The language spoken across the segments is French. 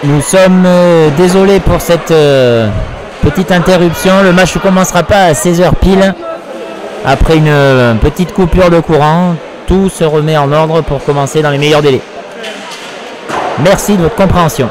Nous sommes désolés pour cette petite interruption. Le match ne commencera pas à 16h pile. Après une petite coupure de courant, tout se remet en ordre pour commencer dans les meilleurs délais. Merci de votre compréhension.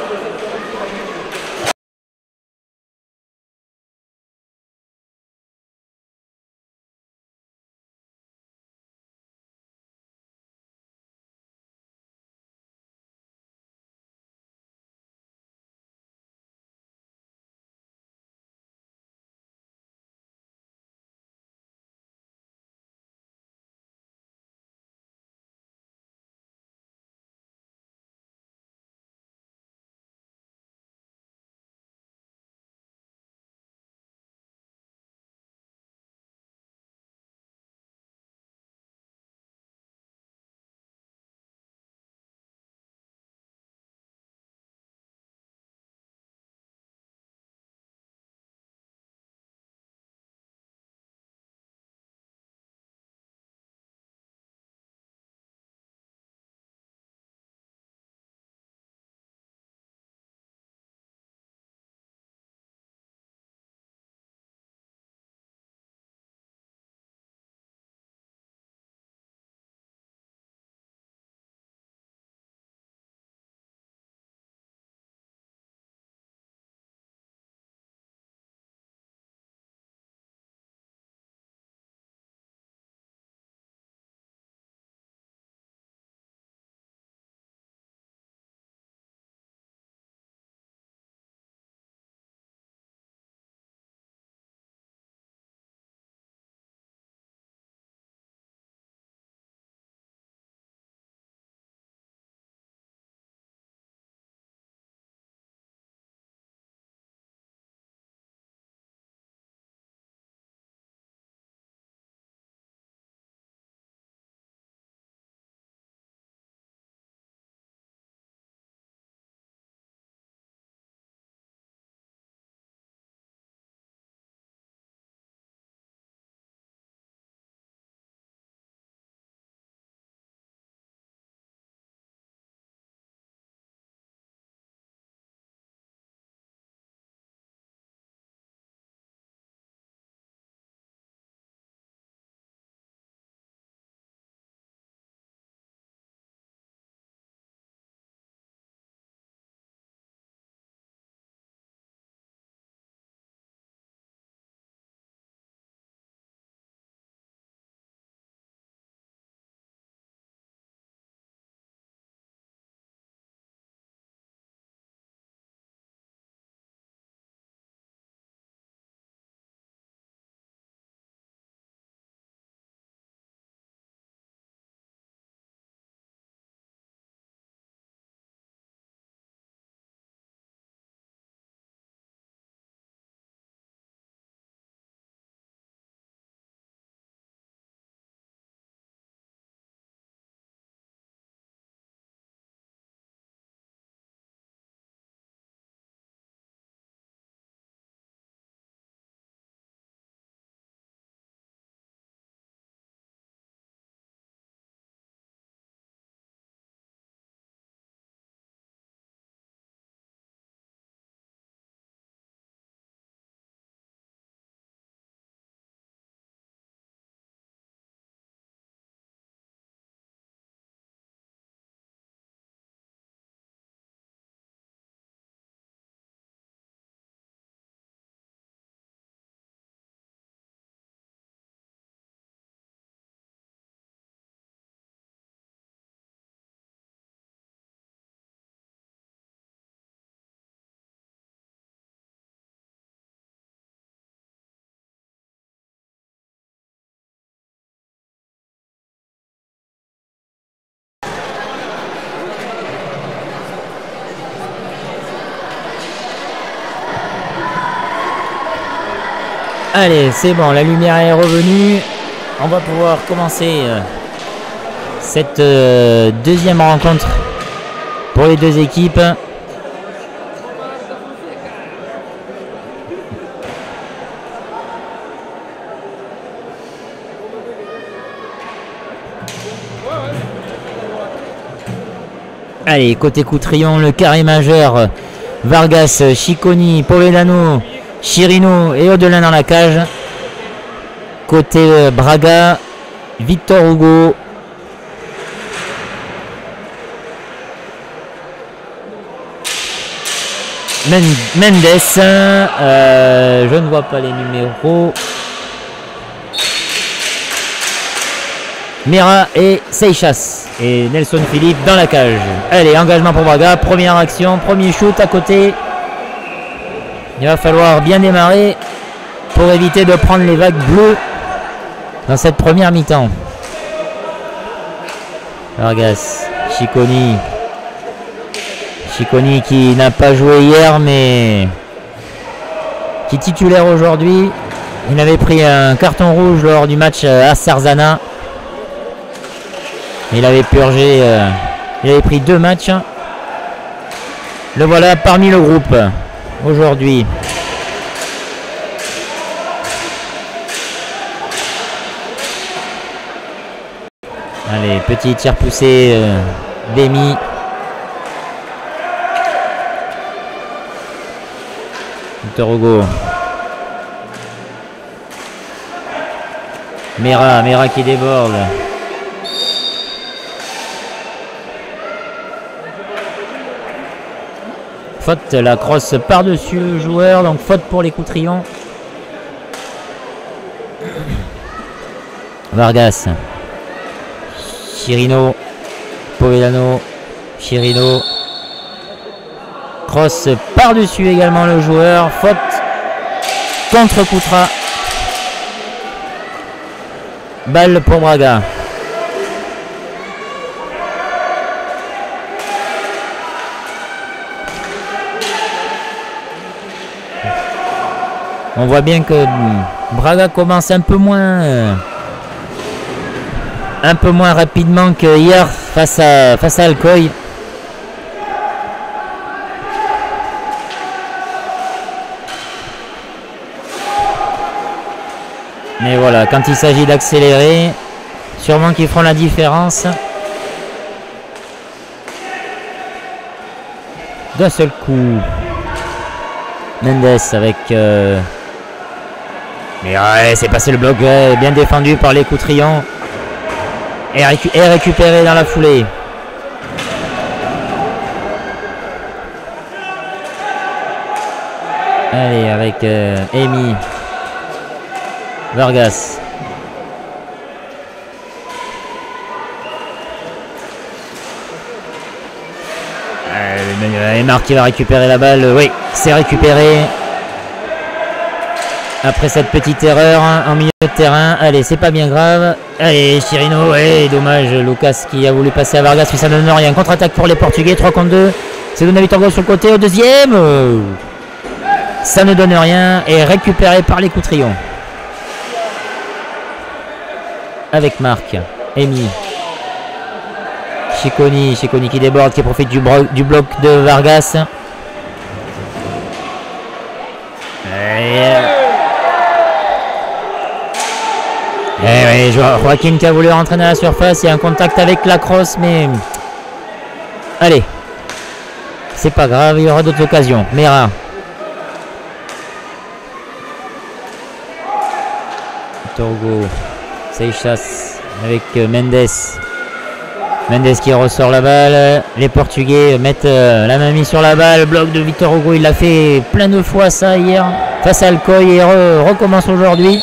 Allez, c'est bon, la lumière est revenue. On va pouvoir commencer cette deuxième rencontre pour les deux équipes. Allez, côté Coutrillon, le carré majeur Vargas, Cicconi, Povedano, Chirino et Audelin dans la cage. Côté Braga, Victor Hugo. Mendes, je ne vois pas les numéros. Mira et Seixas. Et Nelson Philippe dans la cage. Allez, engagement pour Braga. Première action, premier shoot à côté. Il va falloir bien démarrer pour éviter de prendre les vagues bleues dans cette première mi-temps. Vargas, Cicconi. Cicconi qui n'a pas joué hier mais qui est titulaire aujourd'hui. Il avait pris un carton rouge lors du match à Sarzana. Il avait purgé, il avait pris 2 matchs. Le voilà parmi le groupe aujourd'hui. Allez, petit tir poussé d'Emi. Victor Hugo. Mera qui déborde. Faute, la crosse par-dessus le joueur, donc faute pour les Coutrillons. Vargas. Chirino. Povedano. Chirino. Cross par-dessus également le joueur. Faute contre Koutra. Balle pour Braga. On voit bien que Braga commence un peu moins rapidement que hier face à Alcoy. Mais voilà, quand il s'agit d'accélérer, sûrement qu'ils feront la différence. D'un seul coup. Mendes avec... Mais ouais, c'est passé le bloc, bien défendu par les Coutrillons. Et récupéré dans la foulée. Allez, avec Emi. Vargas. Aymar qui va récupérer la balle. Oui, c'est récupéré. Après cette petite erreur en milieu de terrain. Allez, c'est pas bien grave. Allez, Chirino. Ouais, dommage. Lucas qui a voulu passer à Vargas, mais ça ne donne rien. Contre-attaque pour les Portugais. 3 contre 2. C'est donné Victor Hugo sur le côté. Au deuxième. Ça ne donne rien. Et récupéré par les Coutrillons. Avec Marc. Emi. Cicconi qui déborde, qui profite du bloc de Vargas. Et Joaquin qui a voulu rentrer dans la surface. Il y a un contact avec la crosse, mais... Allez. C'est pas grave, il y aura d'autres occasions. Mera. Torgo. Seixas avec Mendes. Mendes qui ressort la balle. Les Portugais mettent la main mise sur la balle. Bloc de Victor Hugo. Il l'a fait plein de fois ça hier face à Alcoy et recommence aujourd'hui.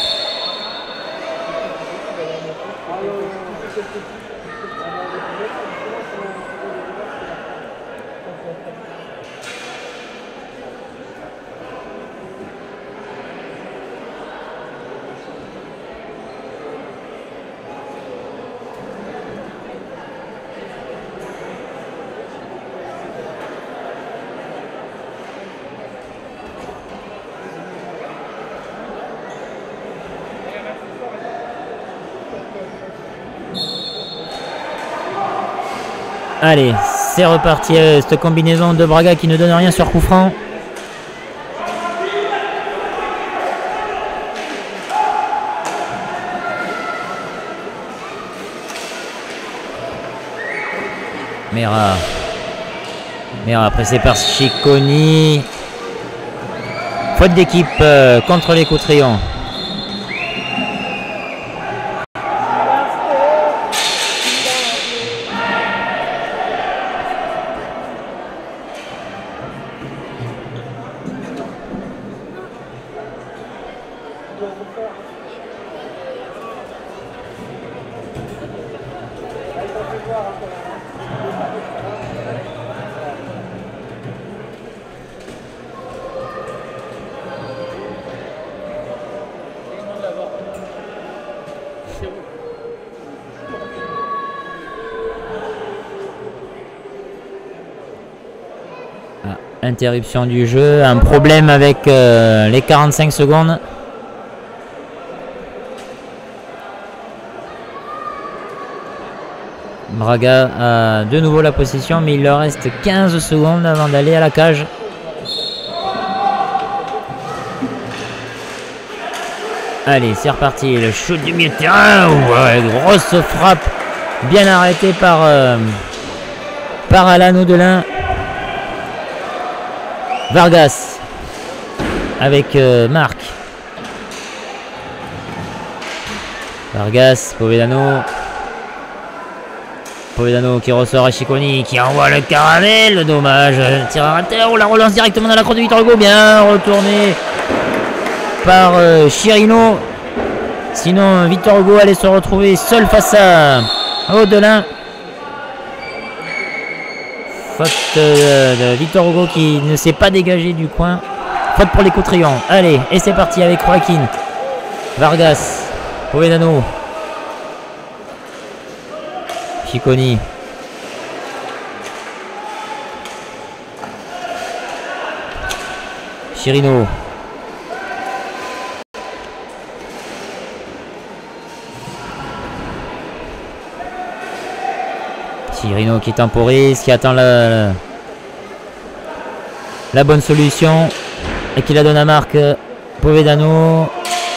Allez, c'est reparti, cette combinaison de Braga qui ne donne rien sur coup franc. Mera. Mais pressé par Cicconi. Faute d'équipe contre les Coutrillons. Interruption du jeu, un problème avec les 45 secondes. Braga a de nouveau la possession, mais il leur reste 15 secondes avant d'aller à la cage. Allez, c'est reparti, le shoot du milieu de terrain, ouais, grosse frappe, bien arrêtée par Alan Audelin. Vargas avec Marc. Vargas, Povedano qui ressort à Cicconi, qui envoie le caramel, dommage, tir à terre, on la relance directement dans la croix de Victor Hugo, bien retourné par Chirino. Sinon Victor Hugo allait se retrouver seul face à Audelin. Faute de Victor Hugo qui ne s'est pas dégagé du coin. Faute pour les Coutrillons. Allez, et c'est parti avec Joaquin. Vargas. Povedano. Cicconi. Chirino. Chirino qui temporise, qui attend la bonne solution et qui la donne à Marc. Povedano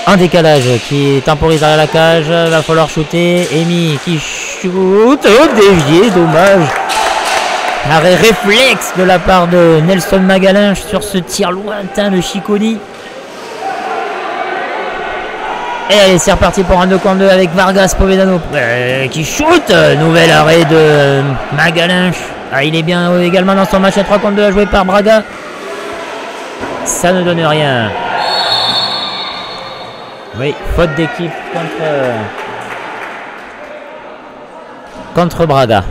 en décalage qui temporise à la cage, va falloir shooter. Emi qui shoot, oh, dévié, dommage. Arrêt réflexe de la part de Nelson Magalinch sur ce tir lointain de Cicconi. Et allez, c'est reparti pour un 2 contre 2 avec Vargas, Povedano qui shoot. Nouvel arrêt de Magalinch. Ah, il est bien également dans son match à 3 contre 2 à jouer par Braga. Ça ne donne rien. Oui, faute d'équipe contre Braga.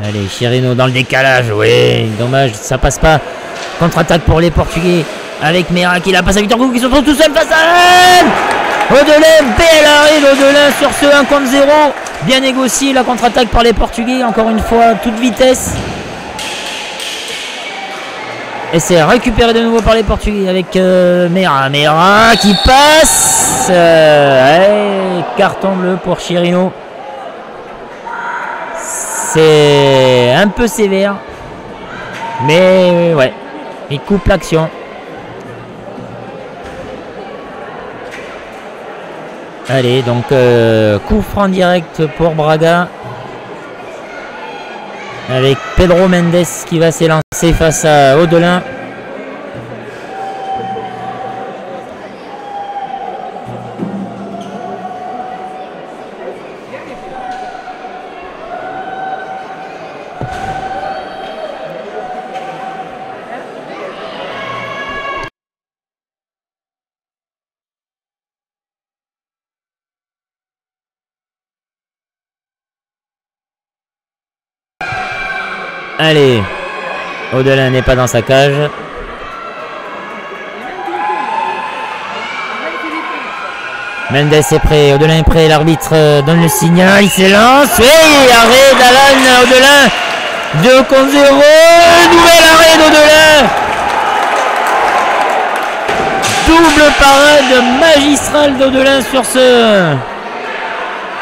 Allez, Chirino dans le décalage, oui, dommage, ça passe pas. Contre-attaque pour les Portugais avec Mera qui la passe à Victor Hugo qui se retrouve tout seul face à Alan Audelin. Belle arrêt d'Audelin sur ce 1 contre 0. Bien négocié la contre-attaque par les Portugais, encore une fois, toute vitesse. Et c'est récupéré de nouveau par les Portugais avec Mera qui passe. Carton bleu pour Chirino. C'est un peu sévère, mais ouais, il coupe l'action. Allez, donc coup franc direct pour Braga avec Pedro Mendes qui va s'élancer face à Audelin. Allez, Audelin n'est pas dans sa cage. Mendes est prêt, Audelin est prêt, l'arbitre donne le signal, il s'élance. Oui, arrêt d'Alan Audelin, 2 contre 0, nouvel arrêt d'Audelin. Double parade magistrale d'Audelin sur ce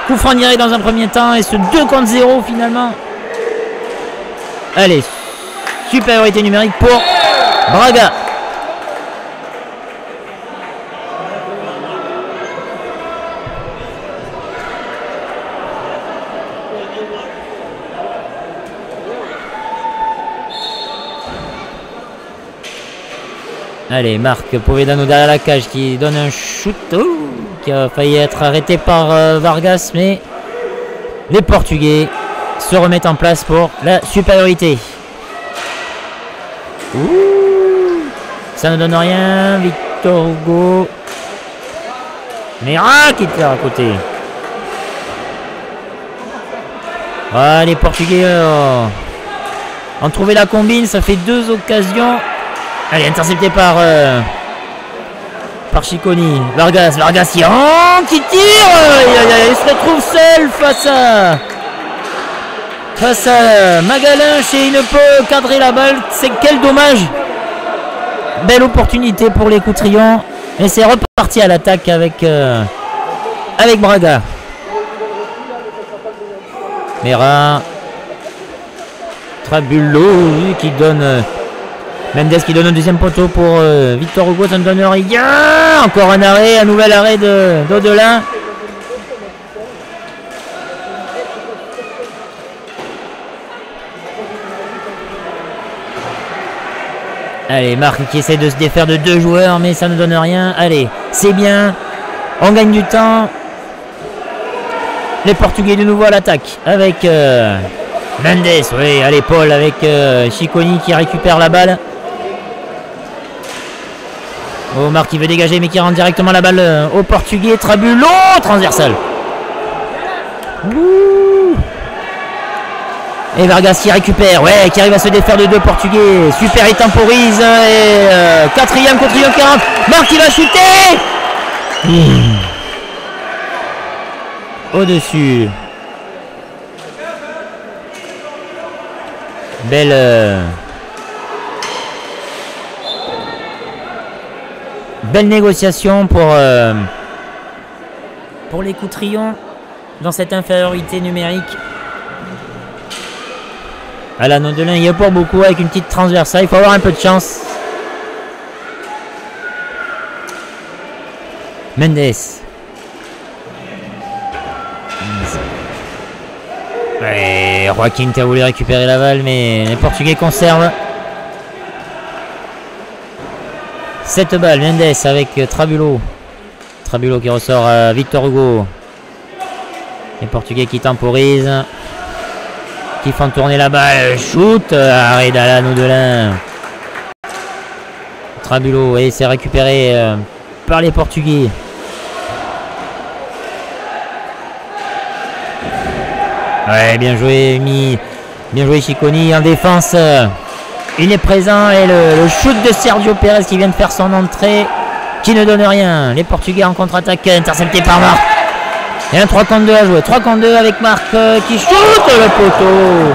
coup franc direct dans un premier temps et ce 2 contre 0 finalement. Allez, supériorité numérique pour Braga. Allez, Marc Povedano derrière la cage qui donne un shoot qui a failli être arrêté par Vargas, mais les Portugais se remettent en place pour la supériorité. Ça ne donne rien. Victor Hugo. Mera qui tire à côté. Les Portugais ont trouvé la combine. Ça fait 2 occasions. Allez, intercepté par Cicconi. Vargas qui tire. Il se retrouve seul face à Magalhães et il ne peut cadrer la balle. C'est quel dommage. Belle opportunité pour les Coutrillons. Et c'est reparti à l'attaque avec Braga. Mera. Trabullo qui donne... Mendes qui donne un deuxième poteau pour Victor Hugo, ça ne donne rien. Encore un arrêt, un nouvel arrêt d'Audelin. Allez, Marc qui essaie de se défaire de 2 joueurs, mais ça ne donne rien. Allez, c'est bien. On gagne du temps. Les Portugais de nouveau à l'attaque avec Mendes. Oui, à l'épaule avec Cicconi qui récupère la balle. Omar qui veut dégager mais qui rend directement la balle au Portugais. Trabullo, transversal. Et Vargas qui récupère, qui arrive à se défaire de 2 Portugais. Super, il temporise. Et 4e contre 40. Marc qui va chuter. Au-dessus. Belle négociation pour les Coutrillons dans cette infériorité numérique. Alan Audelin y est pour beaucoup avec une petite transversale. Il faut avoir un peu de chance. Mendes. Joaquin qui a voulu récupérer la balle, mais les Portugais conservent. Cette balle, Mendes avec Trabullo. Trabullo qui ressort à Victor Hugo. Les Portugais qui temporisent. Qui font tourner la balle. Shoot. Arrêt d'Alan Audelin. Trabullo. Et c'est récupéré par les Portugais. Bien joué, bien joué Cicconi en défense. Il est présent et le shoot de Sergio Pérez qui vient de faire son entrée qui ne donne rien. Les Portugais en contre-attaque intercepté par Marc. Et un 3 contre 2 à jouer. 3 contre 2 avec Marc qui shoot le poteau.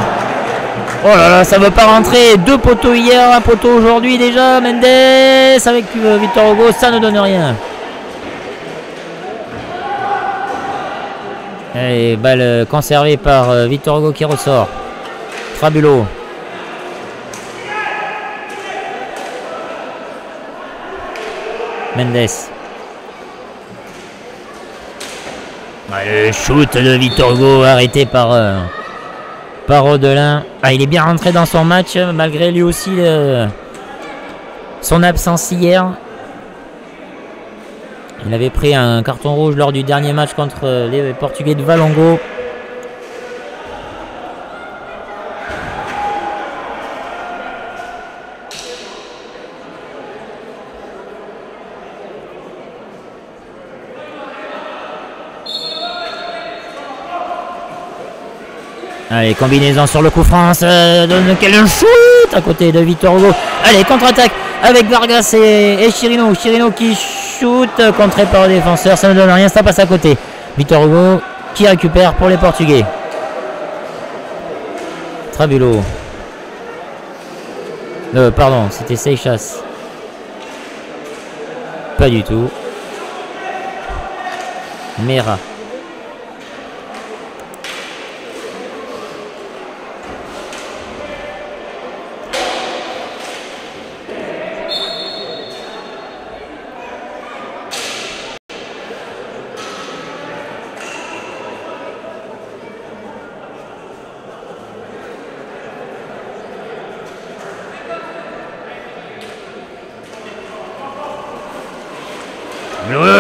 Oh là là, ça ne veut pas rentrer. 2 poteaux hier, 1 poteau aujourd'hui déjà. Mendes avec Victor Hugo, ça ne donne rien. Et balle conservée par Victor Hugo qui ressort. Trabullo. Mendes. Le shoot de Victor Hugo arrêté par Audelin. Il est bien rentré dans son match malgré lui aussi son absence hier. Il avait pris un carton rouge lors du dernier match contre les Portugais de Valongo. Allez, combinaison sur le coup franc, donne quel shoot à côté de Victor Hugo. Allez, contre-attaque avec Vargas et Chirino. Chirino qui shoot, contré par le défenseur, ça ne donne rien, ça passe à côté. Victor Hugo qui récupère pour les Portugais. Trabullo. Pardon, c'était Seixas. Pas du tout. Mera.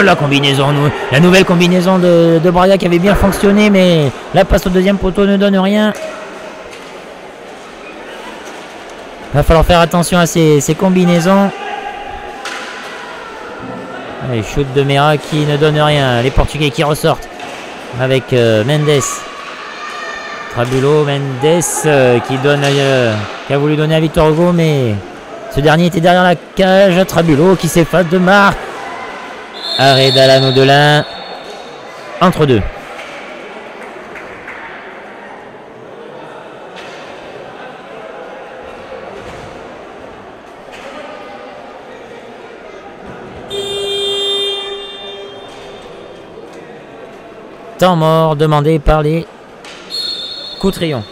La combinaison, la nouvelle combinaison de Braga qui avait bien fonctionné, mais la passe au deuxième poteau ne donne rien. Va falloir faire attention à ces combinaisons. Allez, shoot de Mera qui ne donne rien. Les Portugais qui ressortent avec Mendes. Trabulo, Mendes qui a voulu donner à Victor Hugo, mais ce dernier était derrière la cage. Trabulo qui s'efface de marque. Arrêt d'Alan Audelin. Entre deux. Temps mort demandé par les Coutrillons.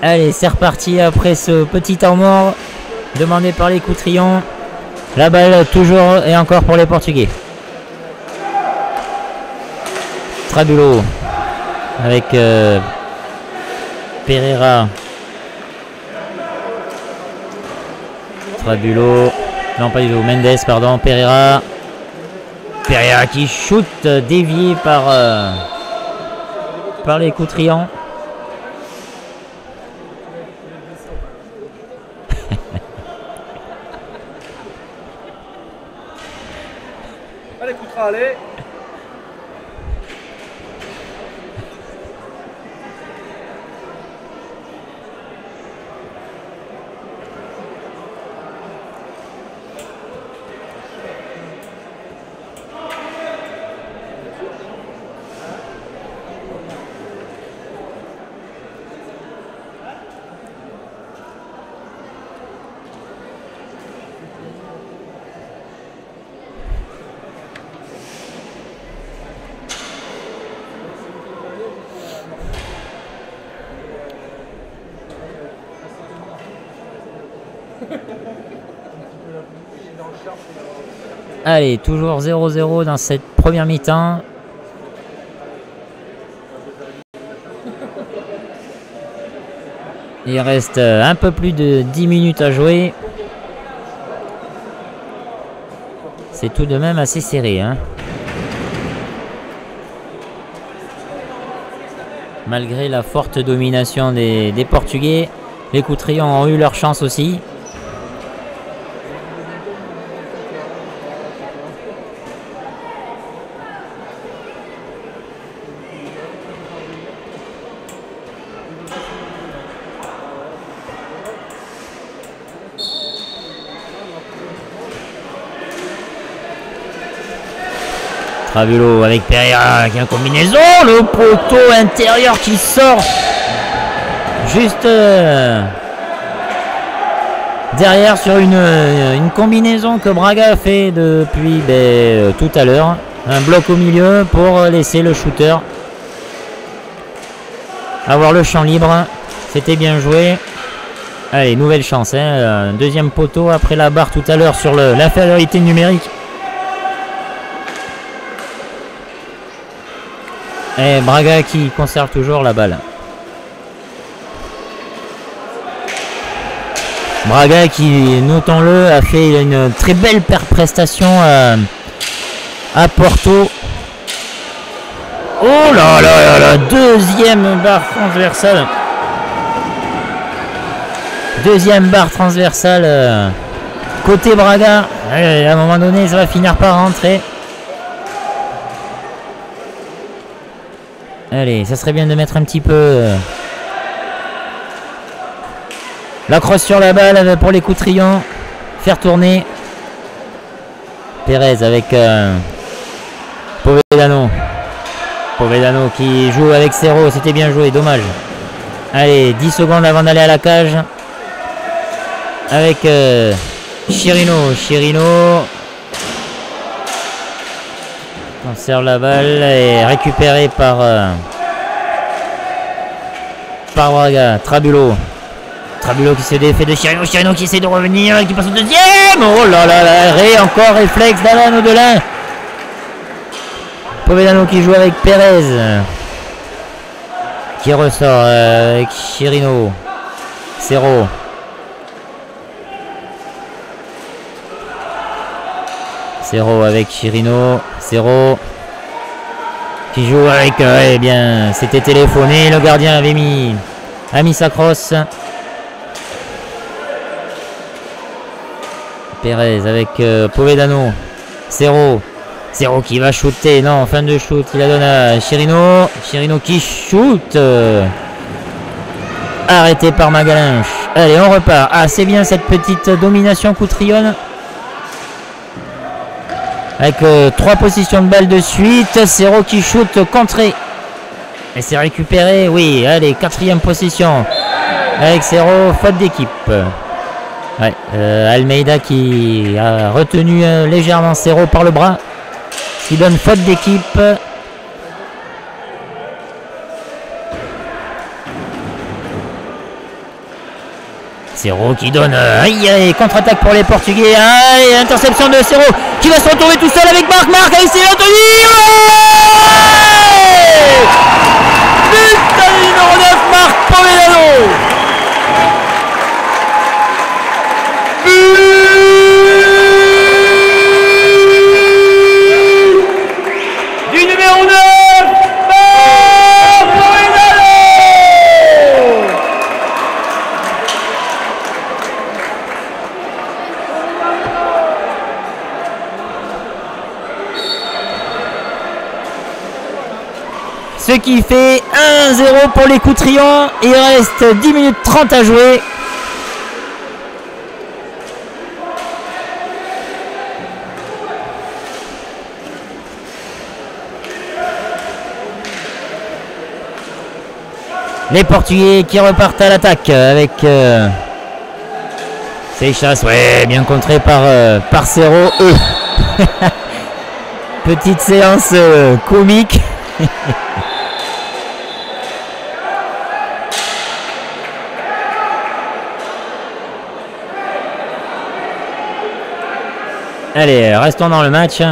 Allez, c'est reparti après ce petit temps mort demandé par les Coutrillons. La balle toujours et encore pour les Portugais. Trabulo avec Pereira. Trabulo, non pas du tout, Mendes, pardon, Pereira. Pereira qui shoot dévié par les Coutrillons. Allez, Coutra, allez. Allez, toujours 0-0 dans cette première mi-temps. Il reste un peu plus de 10 minutes à jouer. C'est tout de même assez serré, hein. Malgré la forte domination des Portugais, les Coutrillons ont eu leur chance aussi. Trabulo avec Pereira qui a une combinaison, le poteau intérieur qui sort juste derrière sur une combinaison que Braga a fait depuis tout à l'heure. Un bloc au milieu pour laisser le shooter avoir le champ libre. C'était bien joué. Allez, nouvelle chance. Deuxième poteau après la barre tout à l'heure sur l'infériorité numérique. Et Braga qui conserve toujours la balle. Braga qui, notons-le, a fait une très belle prestation à Porto. Oh là là là là, deuxième barre transversale. Deuxième barre transversale côté Braga. Allez, à un moment donné, ça va finir par rentrer. Allez, ça serait bien de mettre un petit peu la crosse sur la balle pour les Coutrillons. Faire tourner. Pérez avec Povedano. Povedano qui joue avec Cerro. C'était bien joué, dommage. Allez, 10 secondes avant d'aller à la cage. Avec Chirino. Chirino conserve la balle et récupéré par Braga. Trabulo. Trabulo qui se défait de Chirino. Chirino qui essaie de revenir et qui passe au deuxième. Oh là là là. Encore réflexe d'Alan Odelin. Povedano qui joue avec Pérez. Qui ressort avec Chirino. Cerro. Cerro avec Chirino. Cerro qui joue avec... eh bien, c'était téléphoné. Le gardien avait mis sa crosse. Pérez avec Povedano. Cerro. Cerro qui va shooter. Non, fin de shoot. Il la donne à Chirino. Chirino qui shoot. Arrêté par Magalinch. Allez, on repart. Ah, c'est bien cette petite domination Coutrillonne. Avec 3 positions de balle de suite. Cerro qui shoot contré. Et c'est récupéré. Oui, allez, 4e position. Avec Cerro, faute d'équipe. Ouais, Almeida qui a retenu légèrement Cerro par le bras. Qui donne faute d'équipe. Cerro qui donne aïe aïe, contre-attaque pour les Portugais. Aïe, interception de Cerro qui va se retrouver tout seul avec Marc. Aïe, c'est Anthony. Putain, numéro 9, Marc Povedano. Du numéro 9, Marc Povedano. Ce qui fait 1-0 pour les Coutrillons. Il reste 10 minutes 30 à jouer. Les Portugais qui repartent à l'attaque avec Seixas, ouais, bien contré par Cerro. Petite séance comique. Allez, restons dans le match.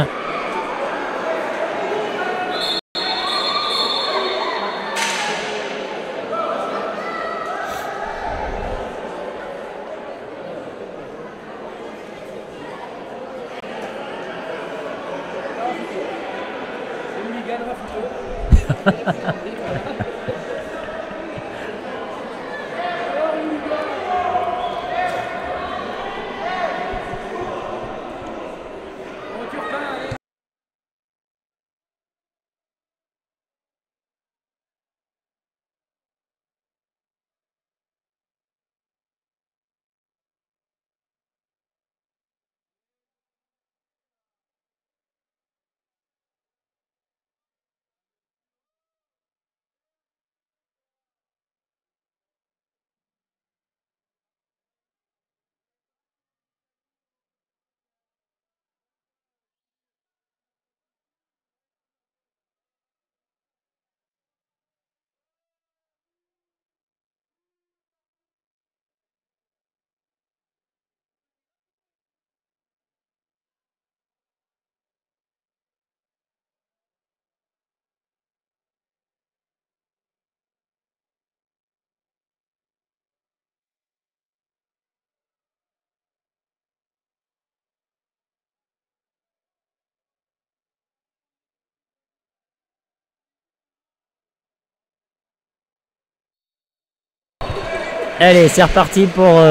Allez, c'est reparti pour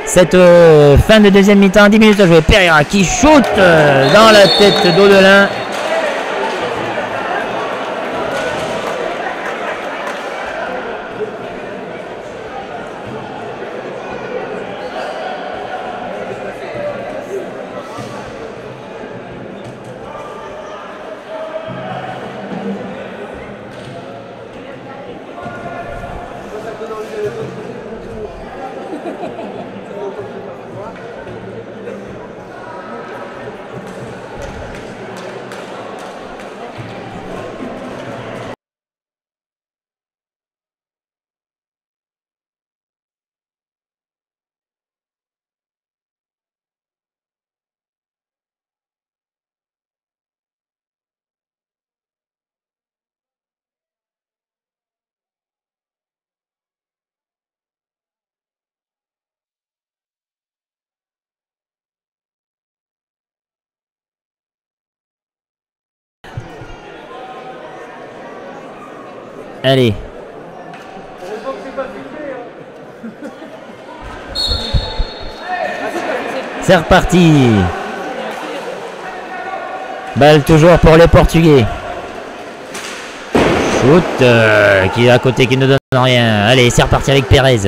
cette fin de deuxième mi-temps. 10 minutes à jouer. Pereira qui shoot dans la tête d'Audelin. Allez. C'est reparti. Balle toujours pour les Portugais. Shoot qui est à côté, qui ne donne rien. Allez, c'est reparti avec Pérez.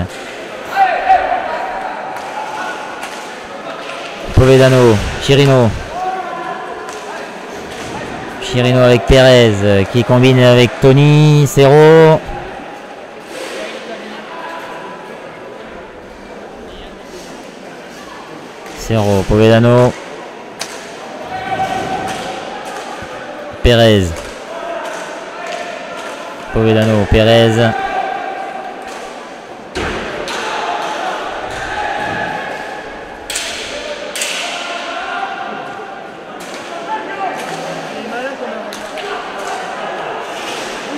Povedano, Chirino. Chirino avec Pérez qui combine avec Tony, Cerro. Cerro, Povedano. Pérez. Povedano, Pérez.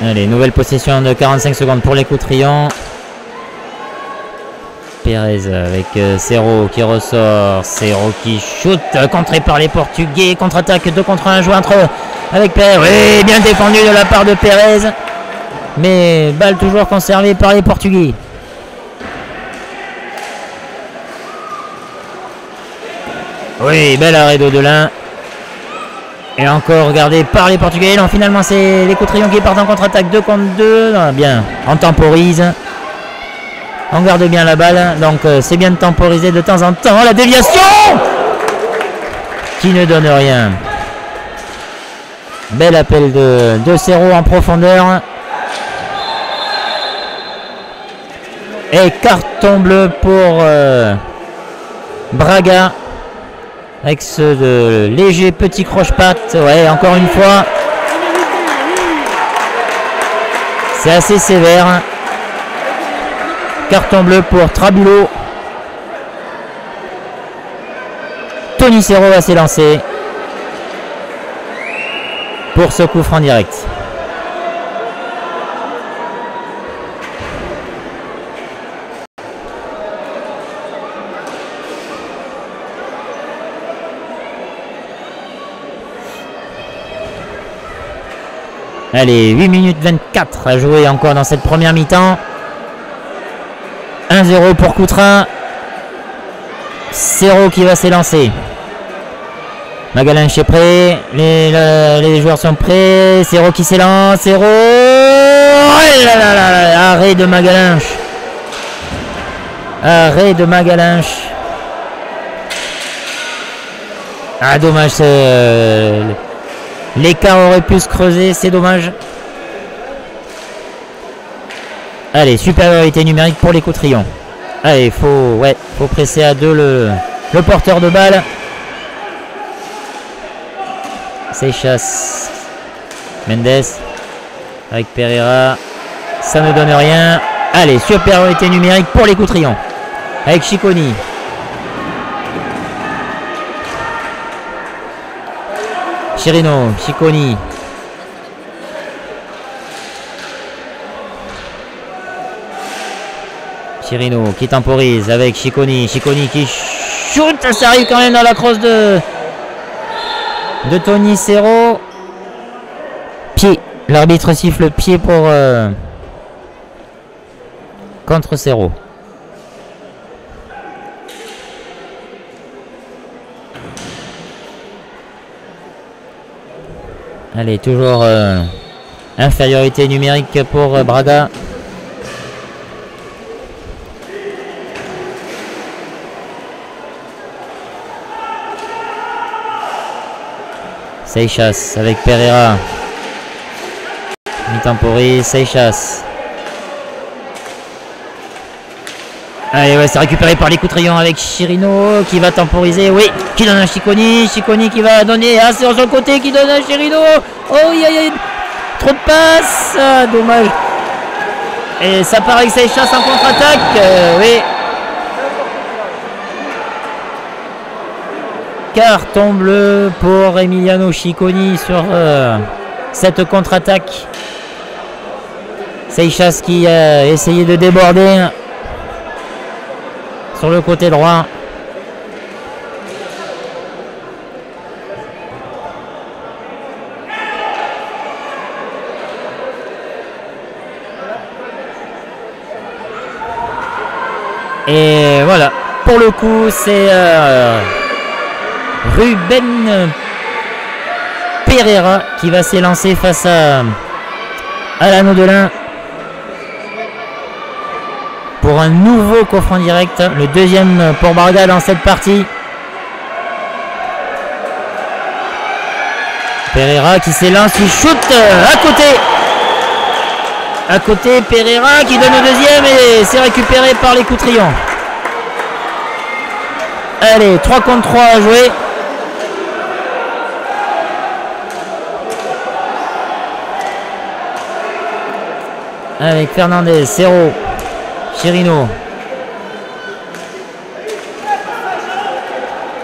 Allez, nouvelle possession de 45 secondes pour les Coutrillons. Pérez avec Cerro qui ressort. Cerro qui shoot, contré par les Portugais. Contre-attaque 2 contre 1, joue entre eux avec Pérez. Oui, bien défendu de la part de Pérez. Mais balle toujours conservée par les Portugais. Oui, bel arrêt d'Audelin. Et encore regardé par les Portugais. Non, finalement, c'est les Coutrillons qui partent en contre-attaque 2 contre 2. Non, bien, on temporise. On garde bien la balle. Donc, c'est bien de temporiser de temps en temps. La déviation qui ne donne rien. Bel appel de Cerro en profondeur. Et carton bleu pour Braga. Avec ce léger petit croche-patte. Ouais, encore une fois. C'est assez sévère. Carton bleu pour Trabulo. Tony Cerro va s'élancer pour ce coup franc direct. Allez, 8 minutes 24 à jouer encore dans cette première mi-temps. 1-0 pour Coutrin. Cerro qui va s'élancer. Magalanche est prêt. Les joueurs sont prêts. Cerro qui s'élance. Cerro. Oh là là là, arrêt de Magalanche. Arrêt de Magalanche. Ah, dommage. L'écart aurait pu se creuser, c'est dommage. Allez, supériorité numérique pour les Coutrillons. Allez, faut presser à 2 le porteur de balle. Seixas. Mendes. Avec Pereira. Ça ne donne rien. Allez, supériorité numérique pour les Coutrillons. Avec Cicconi. Chirino, Cicconi. Chirino qui temporise avec Cicconi. Cicconi qui shoot. Ça arrive quand même dans la crosse de Tony Cerro. Pied. L'arbitre siffle pied pour contre Cerro. Allez, toujours infériorité numérique pour Braga. Seixas avec Pereira. Mi-tempori, Seixas. Allez, ouais, c'est récupéré par les Coutrillons avec Chirino qui va temporiser. Oui, qui donne à Cicconi. Cicconi qui va donner à sur son côté, qui donne à Chirino. Oh, il y a trop de passes. Ah, dommage. Et ça part avec Seixas en contre-attaque. Oui. Carton bleu pour Emiliano Cicconi sur cette contre-attaque. Seixas qui a essayé de déborder sur le côté droit. Et voilà, pour le coup, c'est Ruben Pereira qui va s'élancer face à l'anneau de l'Ain pour un nouveau coup franc direct, le deuxième pour Braga dans cette partie. Pereira qui s'élance, il shoot à côté Pereira qui donne le deuxième et c'est récupéré par les Coutrillons. Allez, 3 contre 3 à jouer. Avec Fernandez, Cerro, Chirino.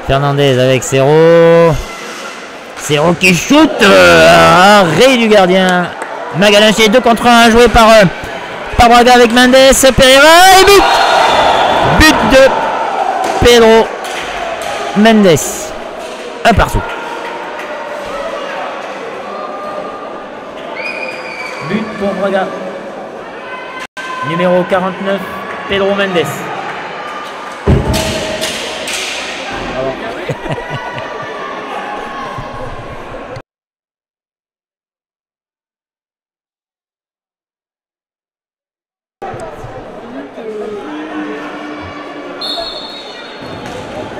Fernandez avec Cerro. Cerro qui shoot. Arrêt du gardien. Magalanche, 2 contre 1 joué par Braga avec Mendes. Pereira et but. But de Pedro Mendes. Un partout. But pour Braga. Numéro 49, Pedro Mendes.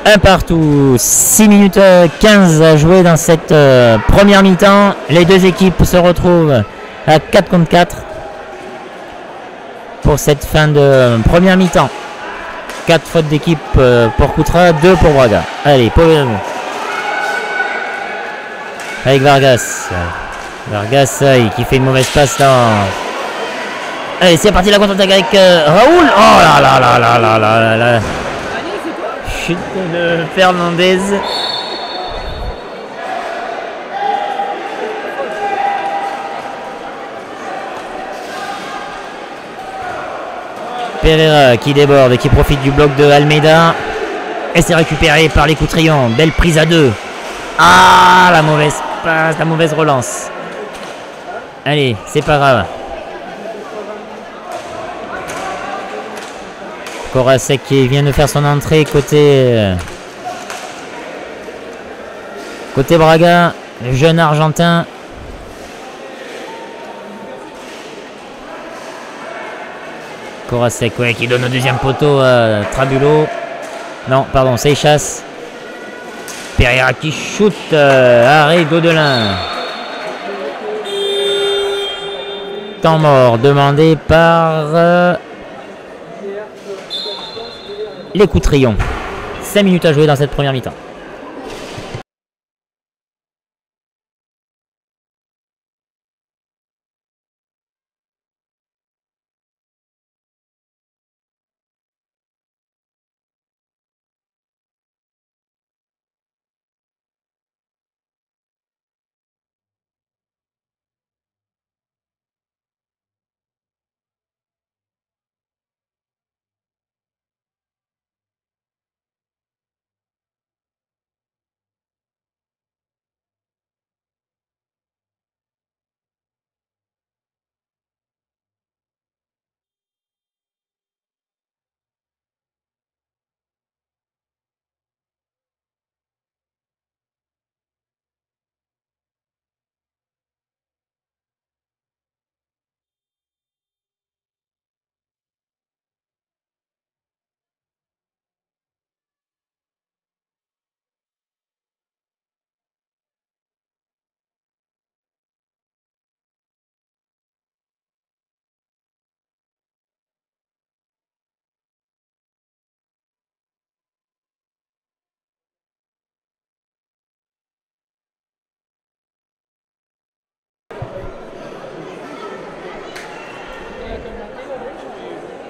Un partout, 6 minutes 15 à jouer dans cette première mi-temps. Les deux équipes se retrouvent à 4 contre 4 pour cette fin de première mi-temps. 4 fautes d'équipe pour Coutras, 2 pour Braga. Allez, Poveno. Avec Vargas. Vargas qui fait une mauvaise passe dans... Allez, c'est parti la contre-attaque avec Raoul. Oh là là là là là là là. Chute de Fernandez. Pereira qui déborde et qui profite du bloc de Almeida. Et c'est récupéré par les Coutrillons. Belle prise à 2. Ah, la mauvaise passe, la mauvaise relance. Allez, c'est pas grave. Korasek qui vient de faire son entrée côté Braga, le jeune Argentin. Korasek, ouais, qui donne au deuxième poteau à Trabulo. Non, pardon, Seixas. Pereira qui shoot, arrêt d'Audelin. Temps mort demandé par les Coutrillons. 5 minutes à jouer dans cette première mi-temps.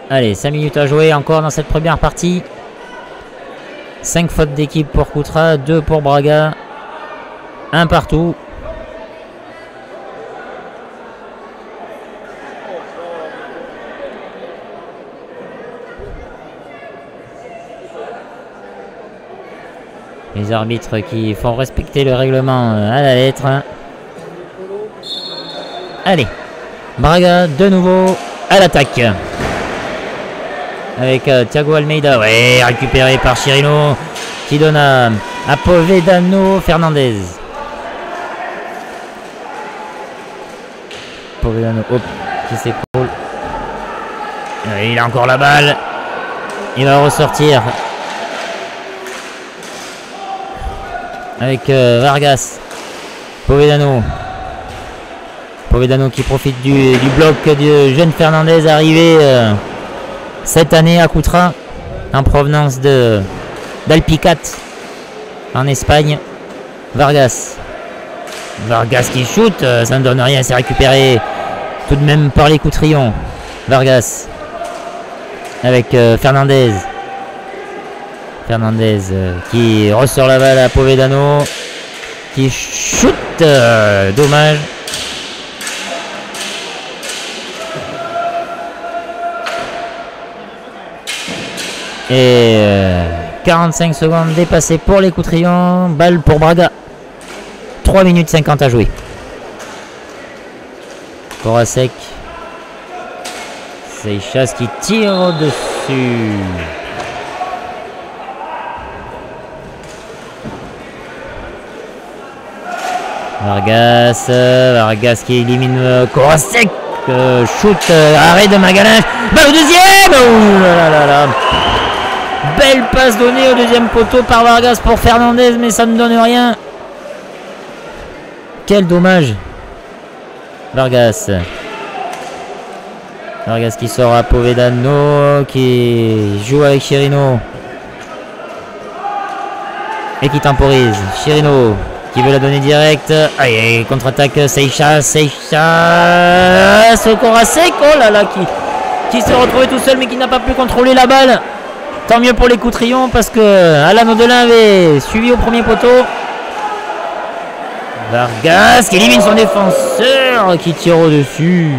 Allez, 5 minutes à jouer encore dans cette première partie. 5 fautes d'équipe pour Coutras, 2 pour Braga. 1 partout. Les arbitres qui font respecter le règlement à la lettre. Allez, Braga de nouveau à l'attaque. Avec Thiago Almeida, ouais, récupéré par Chirino, qui donne à Povedano Fernandez. Povedano, hop, qui s'écroule. Il a encore la balle. Il va ressortir. Avec Vargas. Povedano. Povedano qui profite du bloc du jeune Fernandez arrivé cette année à Coutras en provenance d'Alpicat en Espagne. Vargas. Vargas qui shoot, ça ne donne rien, c'est récupéré tout de même par les Coutrillons. Vargas avec Fernandez. Fernandez qui ressort la balle à Povedano qui shoot, dommage. Et 45 secondes dépassées pour les Coutrillons. Balle pour Braga. 3 minutes 50 à jouer. Korasek. Seixas qui tire au-dessus. Vargas qui élimine Korasek. Shoot, arrêt de Magalhaes. Balle au deuxième. Oh là là là. Belle passe donnée au deuxième poteau par Vargas pour Fernandez, mais ça ne donne rien. Quel dommage. Vargas qui sort à Povedano, qui joue avec Chirino. Et qui temporise. Chirino qui veut la donner direct. Allez, contre-attaque Seixas. Korasek, oh là là, qui s'est retrouvé tout seul mais qui n'a pas pu contrôler la balle. Tant mieux pour les Coutrillons parce que Alan Audelin avait suivi au premier poteau. Vargas qui élimine son défenseur qui tire au-dessus.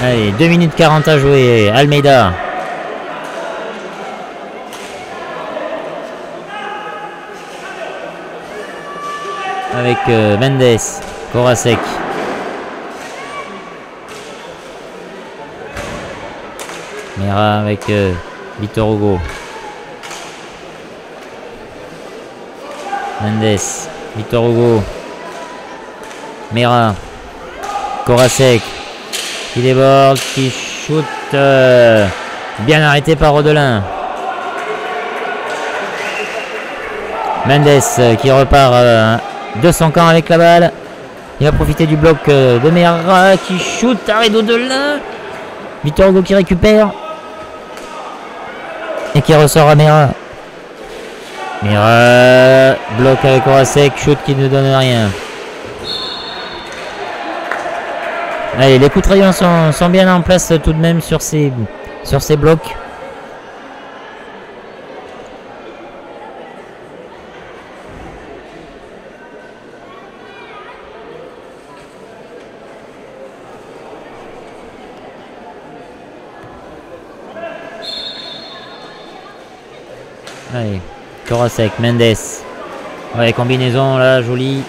Allez, 2 minutes 40 à jouer. Almeida. Avec Mendes. Korasek. Mera avec Victor Hugo. Mendes. Victor Hugo. Mera. Korasek. Qui déborde, qui shoot. Bien arrêté par Audelin. Mendes qui repart de son camp avec la balle. Il va profiter du bloc de Mera qui shoot. Arrêt d'Audelin. Victor Hugo qui récupère. Et qui ressort à Mera. Mera. Bloc avec Korasek. Shoot qui ne donne rien. Allez, les Coutrillons sont bien en place tout de même sur ces blocs. Allez, Korasek, Mendes. Ouais, combinaison là, jolie.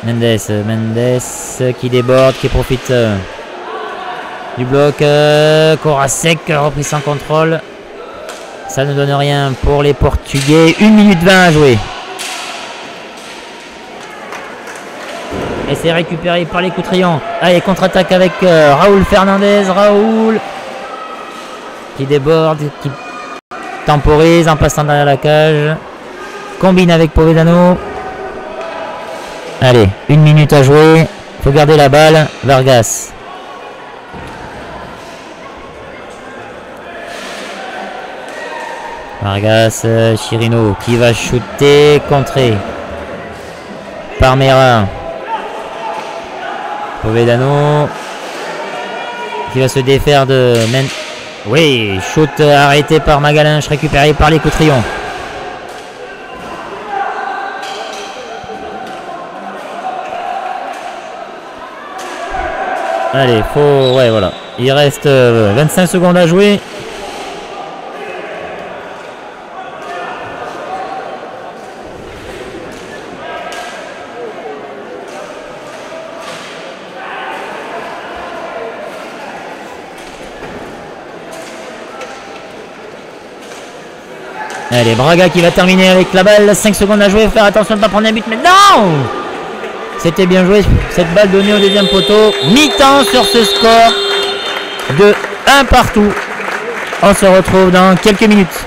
Mendes qui déborde, qui profite du bloc. Korasek repris sans contrôle. Ça ne donne rien pour les Portugais. 1 minute 20 à jouer. Et c'est récupéré par les Coutrillons. Allez, contre-attaque avec Raúl Fernandez. Raúl qui déborde, qui temporise en passant derrière la cage. Combine avec Povedano. Allez, 1 minute à jouer. Il faut garder la balle. Vargas. Vargas, Chirino qui va shooter, contré par Mera. Povedano qui va se défaire de Men. Oui, shoot arrêté par Magalinch, récupéré par les Coutrillons. Allez, faut... Ouais, voilà. Il reste 25 secondes à jouer. Allez, Braga qui va terminer avec la balle. 5 secondes à jouer. Faire attention de ne pas prendre un but. Mais non! C'était bien joué. Cette balle donnée au deuxième poteau. Mi-temps sur ce score de 1 partout. On se retrouve dans quelques minutes.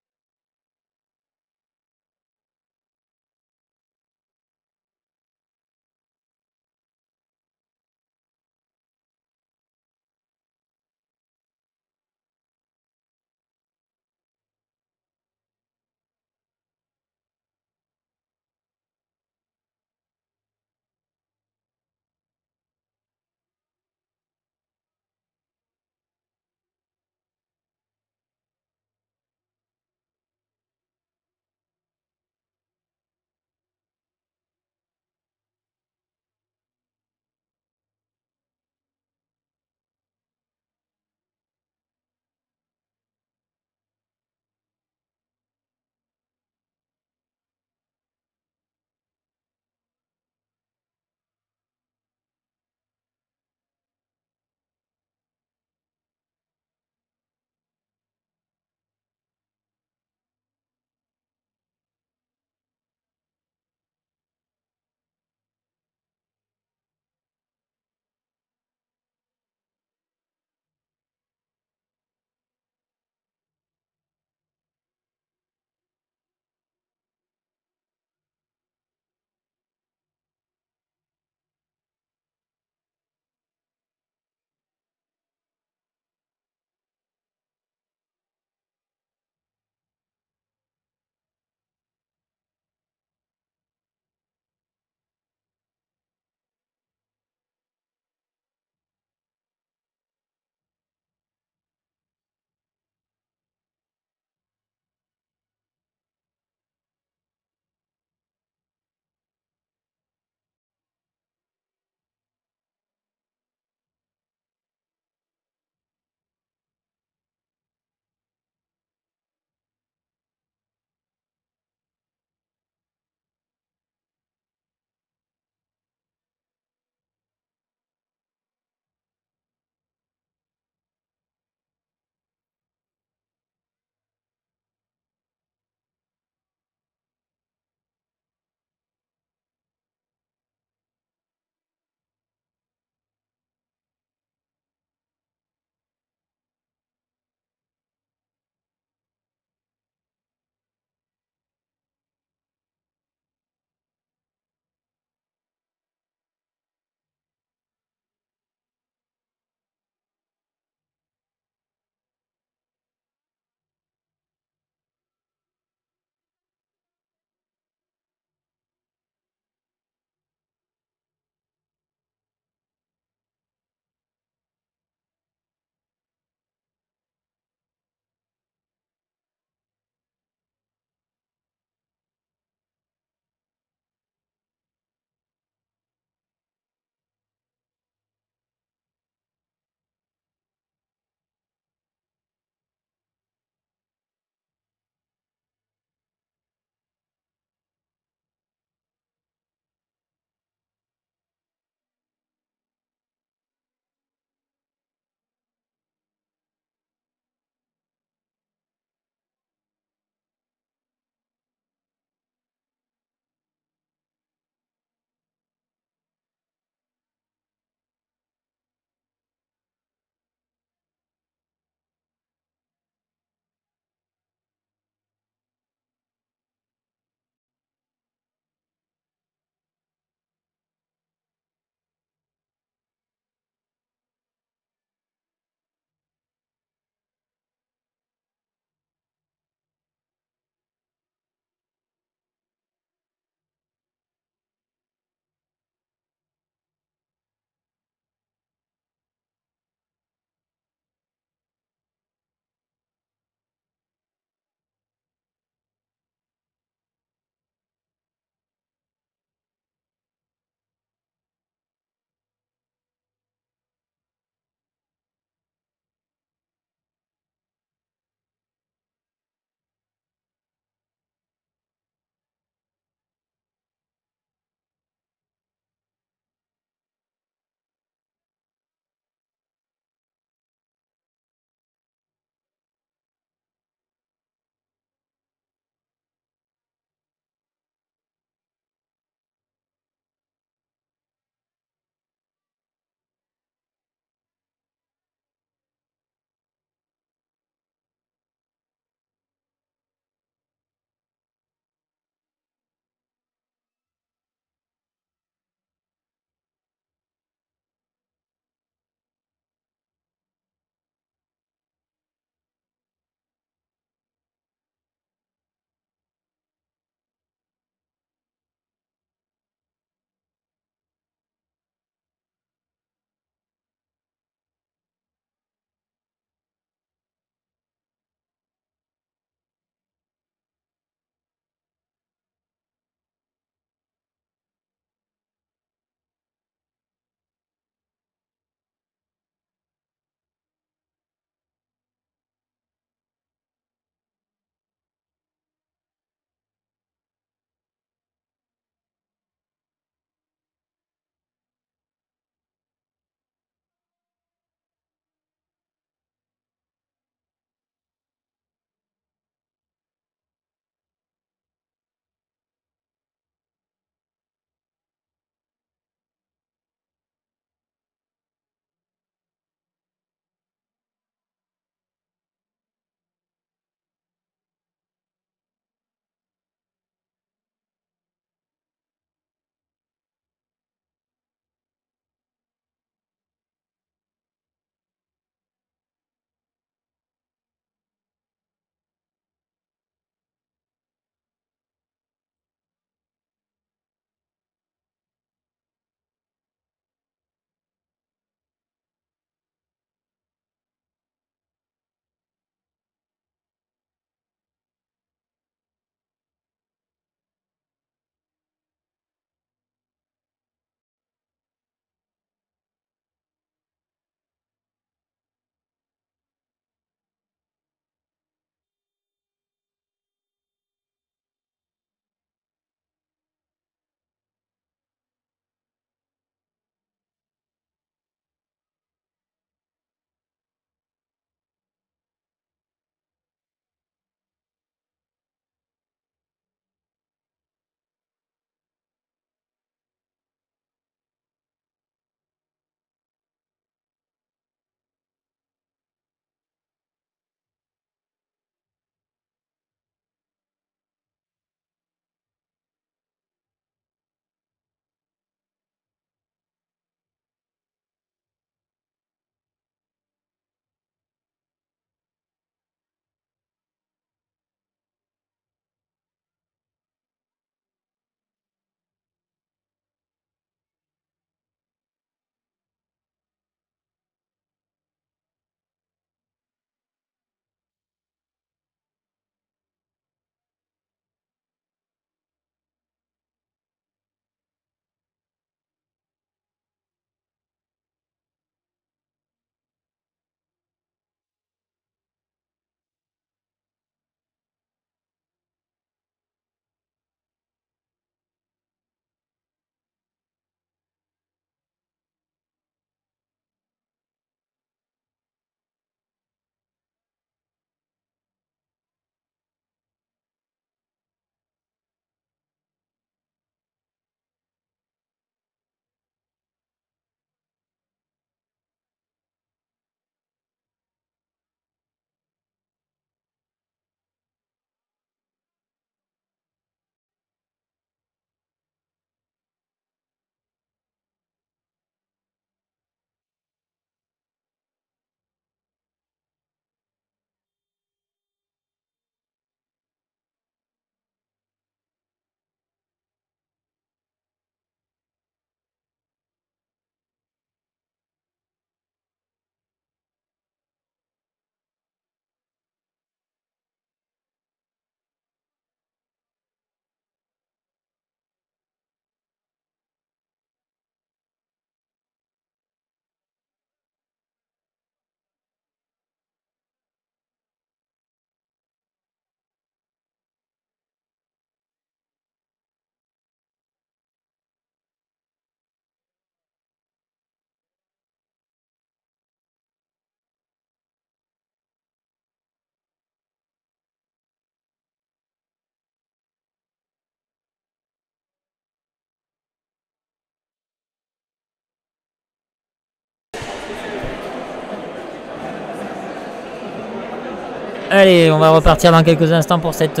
Allez, on va repartir dans quelques instants pour cette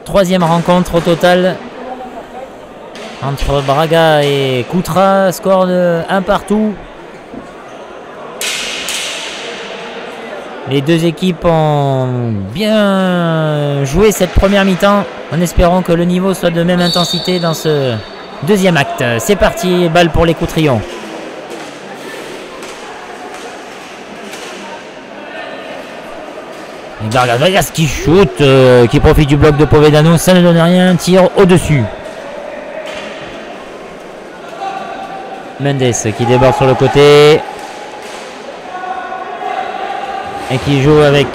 troisième rencontre au total entre Braga et Coutras. Score de 1 partout. Les deux équipes ont bien joué cette première mi-temps en espérant que le niveau soit de même intensité dans ce deuxième acte. C'est parti, balle pour les Coutrillons. Et Vargas qui shoot, qui profite du bloc de Povedano, ça ne donne rien, tire au-dessus. Mendes qui déborde sur le côté. Et qui joue avec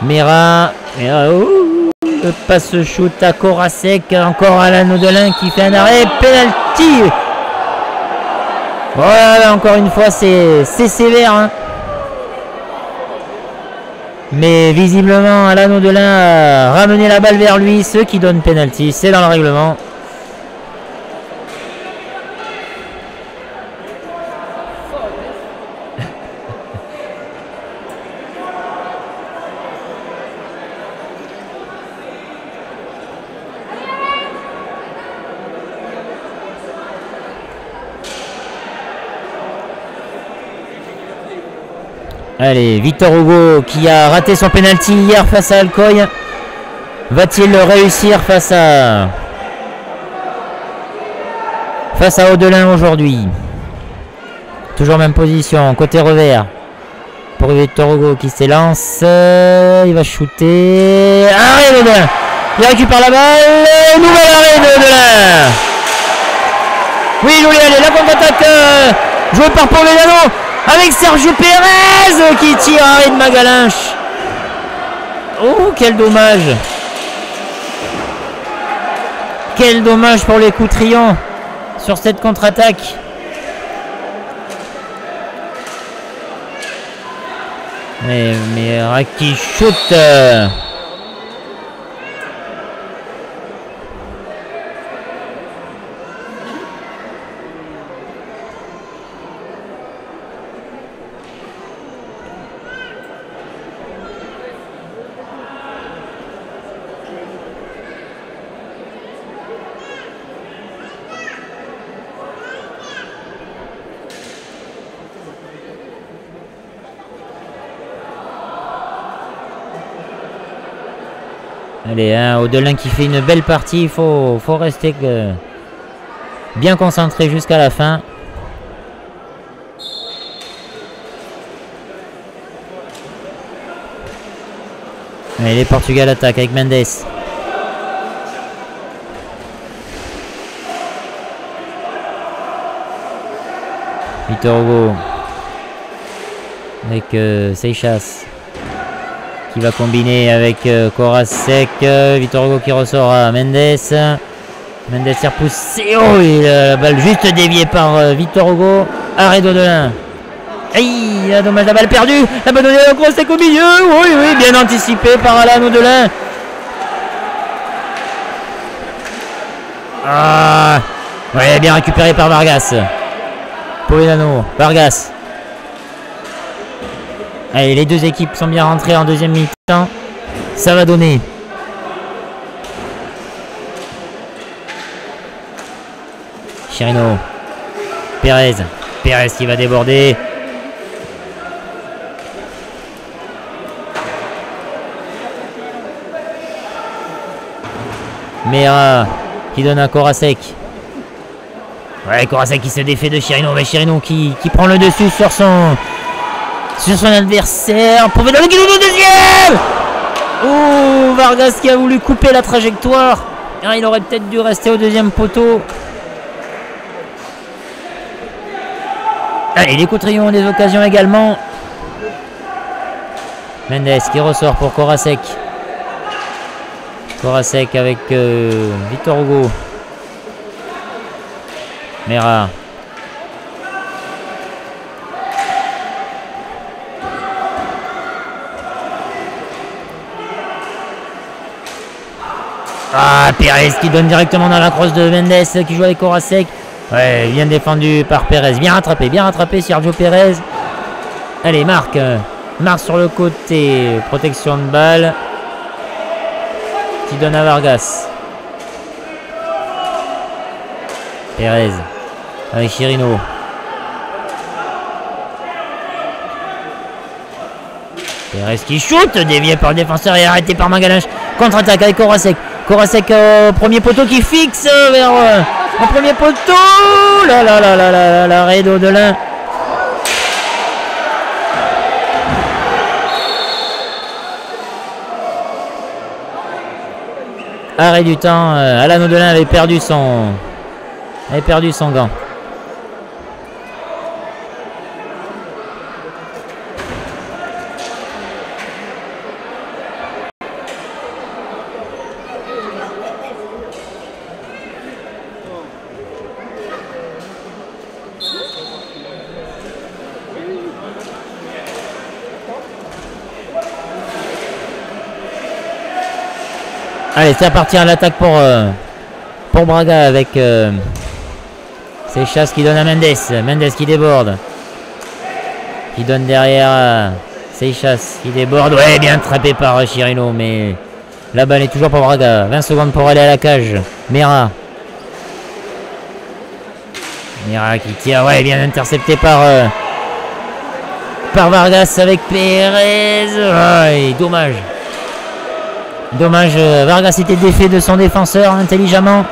Mera. Le passe shoot à Korasek. Encore Alain Audelin qui fait un arrêt. Penalty. Voilà, encore une fois, c'est sévère. Hein. Mais visiblement, Alain Audelin a ramené la balle vers lui. Ce qui donne penalty. C'est dans le règlement. Allez, Victor Hugo qui a raté son penalty hier face à Alcoy. Va-t-il réussir face à Audelin aujourd'hui? Toujours même position, côté revers. Pour Victor Hugo qui s'élance. Il va shooter. Arrêt d'Audelin. Il récupère la balle. Nouvel arrêt d'Audelin. Oui, joli, allez, la contre-attaque jouée par Povedano. Avec Sergio Pérez qui tire arrêt de Magalinche. Oh, quel dommage. Quel dommage pour les Coutrillons sur cette contre-attaque. Mais qui shoot. Allez, hein, Audelin qui fait une belle partie. Il faut rester bien concentré jusqu'à la fin. Allez, les Portugais attaquent avec Mendes. Victor Hugo avec Seixas qui va combiner avec Korasek. Victor Hugo qui ressort à Mendes. Mendes s'est repoussé. Oh, et la balle juste déviée par Victor Hugo. Arrêt d'Audelin. Aïe, dommage, la balle perdue. La balle de Korasek au milieu. Oui, bien anticipé par Alain Audelin. Ah, ouais, bien récupéré par Vargas. Povedano, Vargas. Allez, les deux équipes sont bien rentrées en deuxième mi-temps. Ça va donner. Chirino. Pérez qui va déborder. Mera qui donne à Korasek. Ouais, Korasek qui se défait de Chirino. Mais Chirino qui prend le dessus sur son adversaire. Povedano qui donne au deuxième. Oh, Vargas qui a voulu couper la trajectoire. Ah, il aurait peut-être dû rester au deuxième poteau. Allez, les Coutrillons ont des occasions également. Mendes qui ressort pour Korasek. Korasek avec Victor Hugo. Mera. Ah, Pérez qui donne directement dans la crosse de Mendes qui joue avec Korasek. Ouais, bien défendu par Pérez. Bien rattrapé Sergio Pérez. Allez, marque. Marque sur le côté. Protection de balle. Qui donne à Vargas. Pérez. Avec Chirino. Pérez qui shoot. Dévié par le défenseur et arrêté par Magalhães. Contre-attaque avec Korasek. Korasek au premier poteau qui fixe vers le premier poteau. L'arrêt d'Audelin. Arrêt du temps. Alan Audelin avait perdu son gant. Allez, c'est reparti à l'attaque pour Braga avec Seixas qui donne à Mendes. Mendes qui déborde. Qui donne derrière Seixas qui déborde. Ouais, bien attrapé par Chirino, mais la balle est toujours pour Braga. 20 secondes pour aller à la cage. Mera qui tire. Ouais, bien intercepté par Vargas avec Pérez. Ouais, dommage. Dommage, Vargas était défait de son défenseur intelligemment.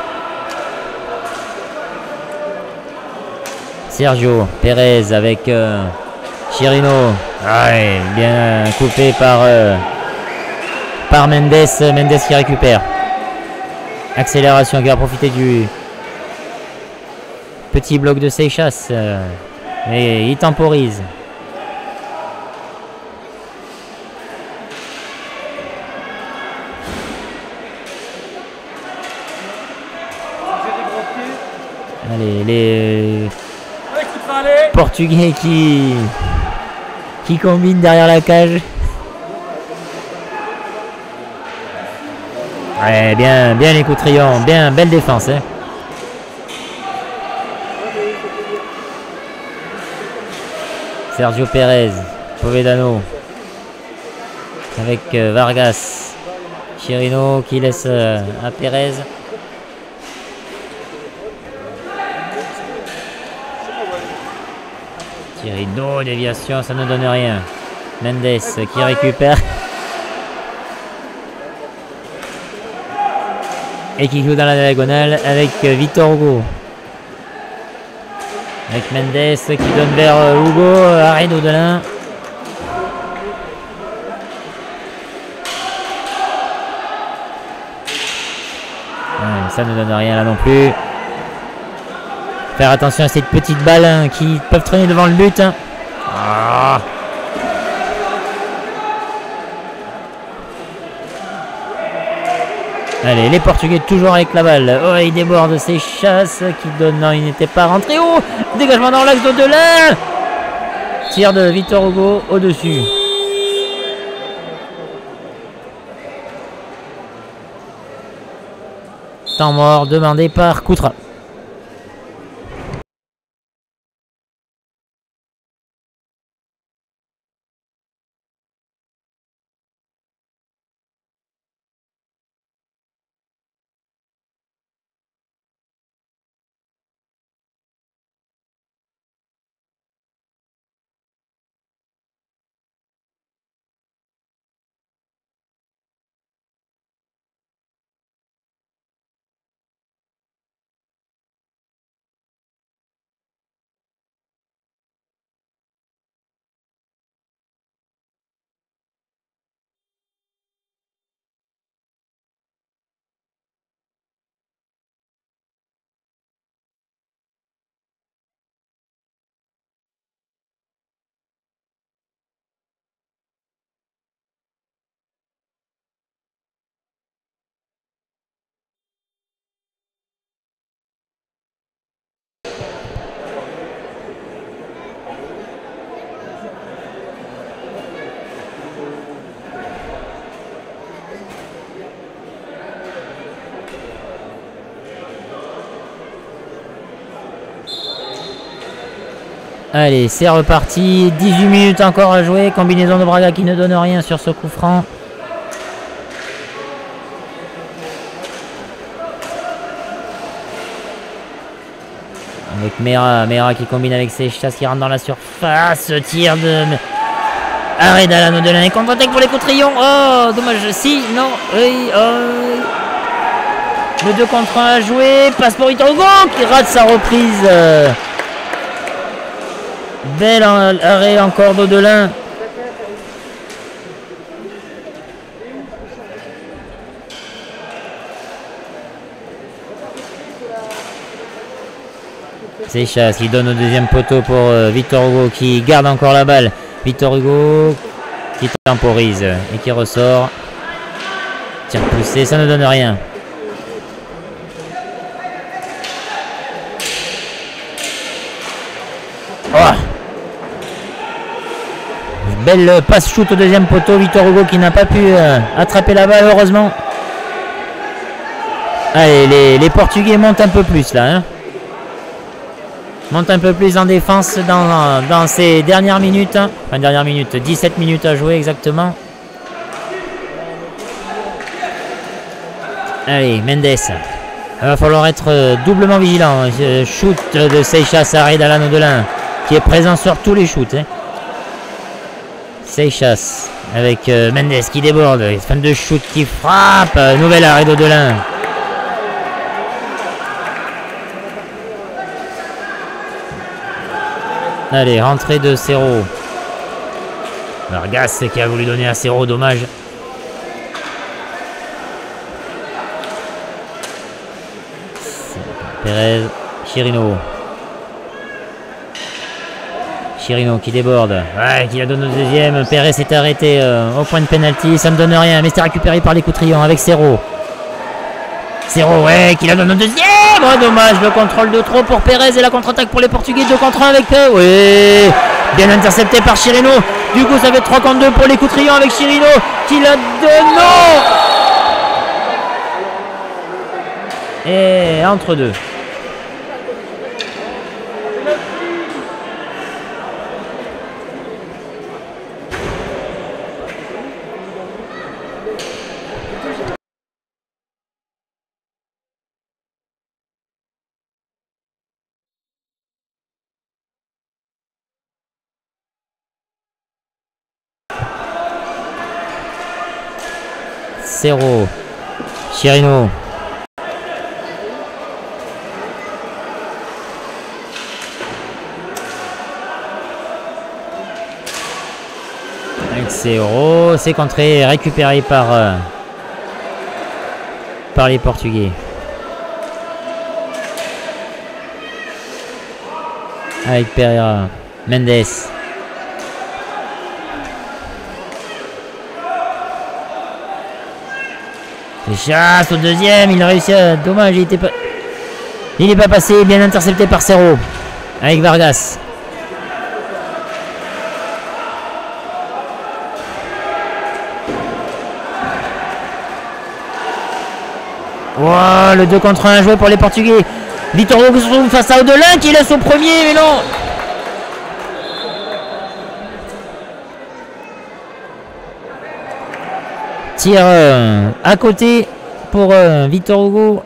Sergio Pérez avec Chirino. Ouais, bien coupé par Mendes. Mendes qui récupère. Accélération qui va profiter du petit bloc de Seixas. Et il temporise. Allez, les Portugais qui combinent derrière la cage. Ouais, bien les coups de triomphe, bien belle défense. Hein. Sergio Pérez, Povedano avec Vargas, Chirino qui laisse à Pérez. Chirino, déviation, ça ne donne rien. Mendes qui récupère. Et qui joue dans la diagonale avec Victor Hugo. Avec Mendes qui donne vers Hugo. Arrêt d'Audelin. Ça ne donne rien là non plus. Faire attention à ces petites balles qui peuvent traîner devant le but. Ah. Allez, les Portugais toujours avec la balle. Oh, il déborde Seixas qui donne. Non, il n'était pas rentré. Oh, dégagement dans l'axe d'Audelin. Tir de Victor Hugo au-dessus. Temps mort demandé par Coutra. Allez, c'est reparti. 18 minutes encore à jouer. Combinaison de Braga qui ne donne rien sur ce coup franc. Avec Mera qui combine avec Seixas qui rentre dans la surface. Tir de... Arrêt d'Alan Odelin et contre-attaque pour les Coutrillons. Oh, dommage. Si, non, oui, oh. Le 2 contre 1 à jouer. Passe pour Victor Hugo qui rate sa reprise. Bel arrêt encore d'Odelin. Seixas qui donne au deuxième poteau pour Victor Hugo qui garde encore la balle. Victor Hugo qui temporise et qui ressort. Tir poussé, ça ne donne rien. Oh, belle passe shoot au deuxième poteau. Victor Hugo qui n'a pas pu attraper la balle heureusement. Allez, les Portugais montent un peu plus là. Hein. Monte un peu plus en défense dans ces dernières minutes. Enfin, dernière minute, 17 minutes à jouer exactement. Allez, Mendes. Il va falloir être doublement vigilant. Shoot de Seixas, arrêt d'Alan Odelin, qui est présent sur tous les shoots. Hein. Seixas avec Mendes qui déborde. Fin de shoot qui frappe. Nouvel arrêt d'Odelin. Allez, rentrée de Cerro. Vargas qui a voulu donner à Cerro, dommage. Pérez, Chirino. Chirino qui déborde. Ouais, qui la donne au deuxième. Pérez s'est arrêté au point de pénalty. Ça ne donne rien, mais c'est récupéré par les Coutrillons avec Cerro. Cerro, ouais, qui la donne au deuxième. Oh, dommage, le contrôle de trop pour Pérez et la contre-attaque pour les Portugais. 2 contre 1 avec Pérez. Oui, bien intercepté par Chirino. Du coup, ça fait 3 contre 2 pour les Coutrillons avec Chirino qui la donne. Non. Et entre deux. Cerro, Chirino. Avec Cerro, c'est contré, récupéré par les Portugais. Avec Pereira, Mendes. Chasse au deuxième, il a réussi à... Dommage, il n'est pas passé, bien intercepté par Cerro. Avec Vargas. Wow, le 2 contre 1 joué pour les Portugais. Victor Hugo se trouve face à Odelin qui laisse au premier, mais non. Tir à côté pour Victor Hugo.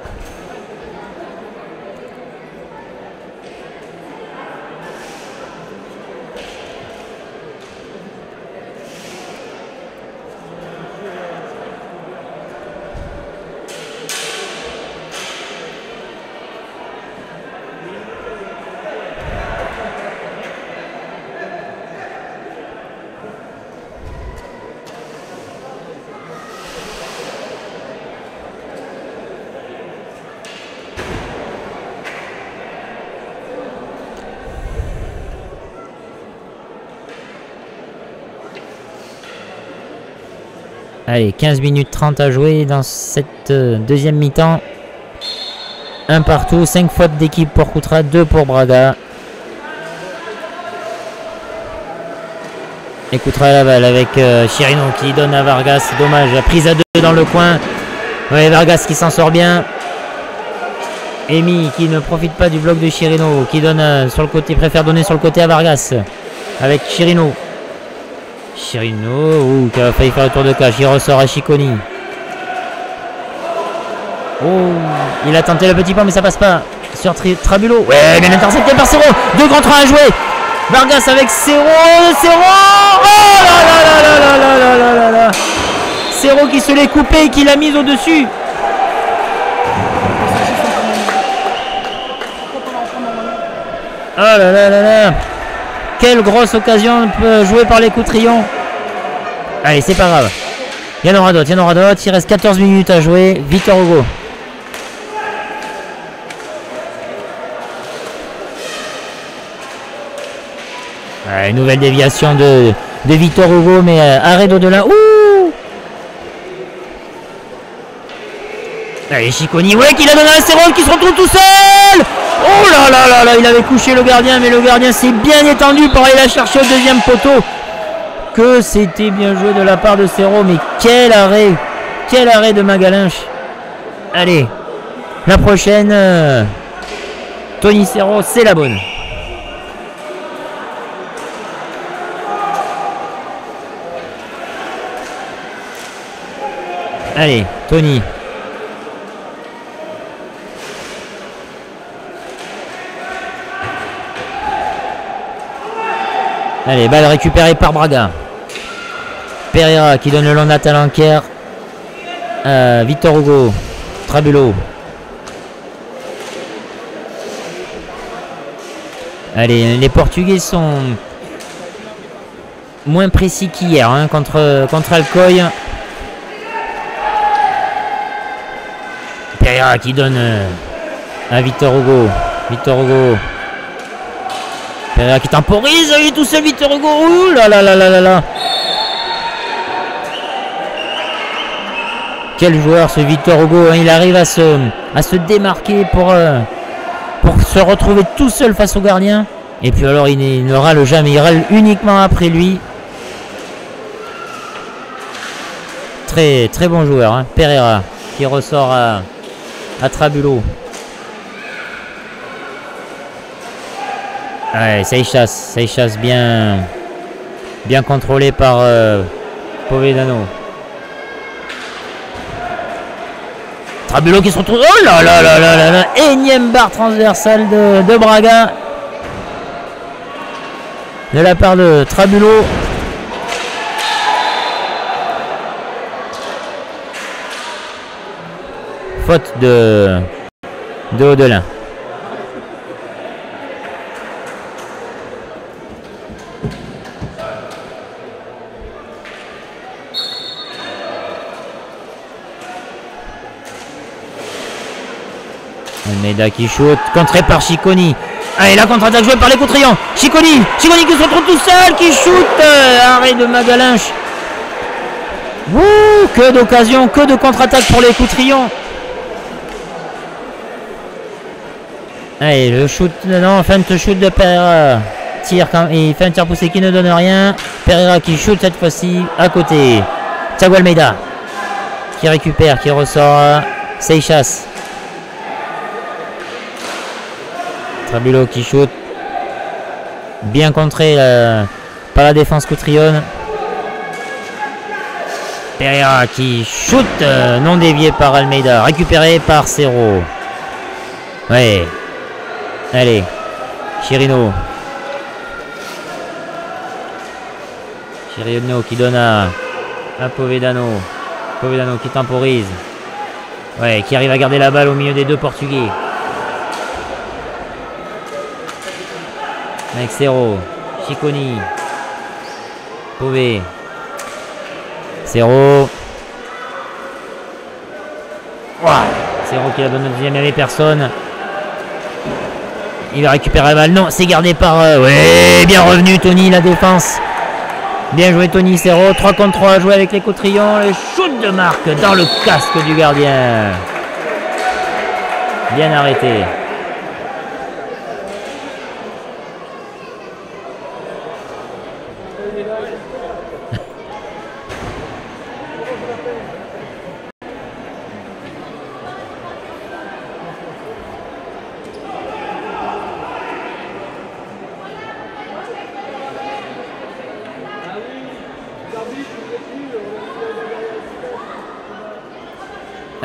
Allez, 15 minutes 30 à jouer dans cette deuxième mi-temps. 1 partout, 5 fautes d'équipe pour Coutra, 2 pour Braga. Et Coutra la balle avec Chirino qui donne à Vargas. Dommage, la prise à 2 dans le coin. Ouais, Vargas qui s'en sort bien. Emi qui ne profite pas du bloc de Chirino, qui donne sur le côté, préfère donner sur le côté à Vargas. Avec Chirino. Chirino, qui a failli faire le tour de cage. Il ressort à Cicconi. Oh, il a tenté le petit pas, mais ça passe pas. Sur Trabulo. Ouais, bien intercepté par Cerro. 2 contre 1 à jouer. Vargas avec Cerro. Cerro. Oh là là là là là là là là là. Cerro qui se l'est coupé et qui l'a mise au-dessus. Oh là là là là. Quelle grosse occasion jouée par les Coutrillons. Allez, c'est pas grave. Il y en aura d'autres, il y en aura d'autres. Il reste 14 minutes à jouer. Victor Hugo. Une nouvelle déviation de Victor Hugo, mais arrêt d'au-delà. Ouh! Allez, Cicconi, ouais, qui l'a donné à Cerro, qui se retrouve tout seul. Oh là là là là, il avait couché le gardien, mais le gardien s'est bien étendu pour aller la chercher au deuxième poteau. Que c'était bien joué de la part de Cerro, mais quel arrêt de Magalinche. Allez, la prochaine, Tony Cerro, c'est la bonne. Allez, Tony. Allez, balle récupérée par Braga. Pereira qui donne le long d'Atalanquer. Victor Hugo. Trabulo. Allez, les Portugais sont moins précis qu'hier hein, contre Alcoy. Pereira qui donne à Victor Hugo. Victor Hugo. Pereira qui temporise. Il est tout seul, Victor Hugo. Ouh là là là là là là. Quel joueur ce Victor Hugo. Hein, il arrive à se démarquer pour se retrouver tout seul face au gardien. Et puis alors il ne râle jamais. Il râle uniquement après lui. Très très bon joueur. Hein. Pereira qui ressort à Trabulo. Ouais, Seixas bien contrôlé par Povedano. Trabulo qui se retrouve. Oh là là là là là là. Énième barre transversale de Braga. De la part de Trabulo. Faute de Audelin. Almeida qui shoot, contré par Cicconi. Allez, la contre-attaque jouée par les Coutrillons. Cicconi qui se retrouve tout seul, qui shoot. Arrêt de Magalinche. Ouh, que d'occasion, que de contre-attaque pour les Coutrillons. Allez, le shoot, non, feinte shoot de Pereira. Il fait un tir poussé qui ne donne rien. Pereira qui shoot cette fois-ci à côté. Thiago Almeida qui récupère, qui ressort. Seixas. Trabulo qui shoot. Bien contré par la défense coutrillonne. Pereira qui shoot. Non dévié par Almeida. Récupéré par Cerro. Ouais. Allez. Chirino. Chirino qui donne à Povedano. Povedano qui temporise. Ouais, qui arrive à garder la balle au milieu des deux Portugais. Avec Cerro. Cicconi. Pové. Cerro. Wow. Cerro qui la donne au deuxième, il n'y avait personne. Il va récupérer la balle. Non, c'est gardé par... ouais, bien revenu Tony, la défense. Bien joué Tony Cerro. 3 contre 3 à jouer avec les Coutrillons. Le shoot de marque dans le casque du gardien. Bien arrêté.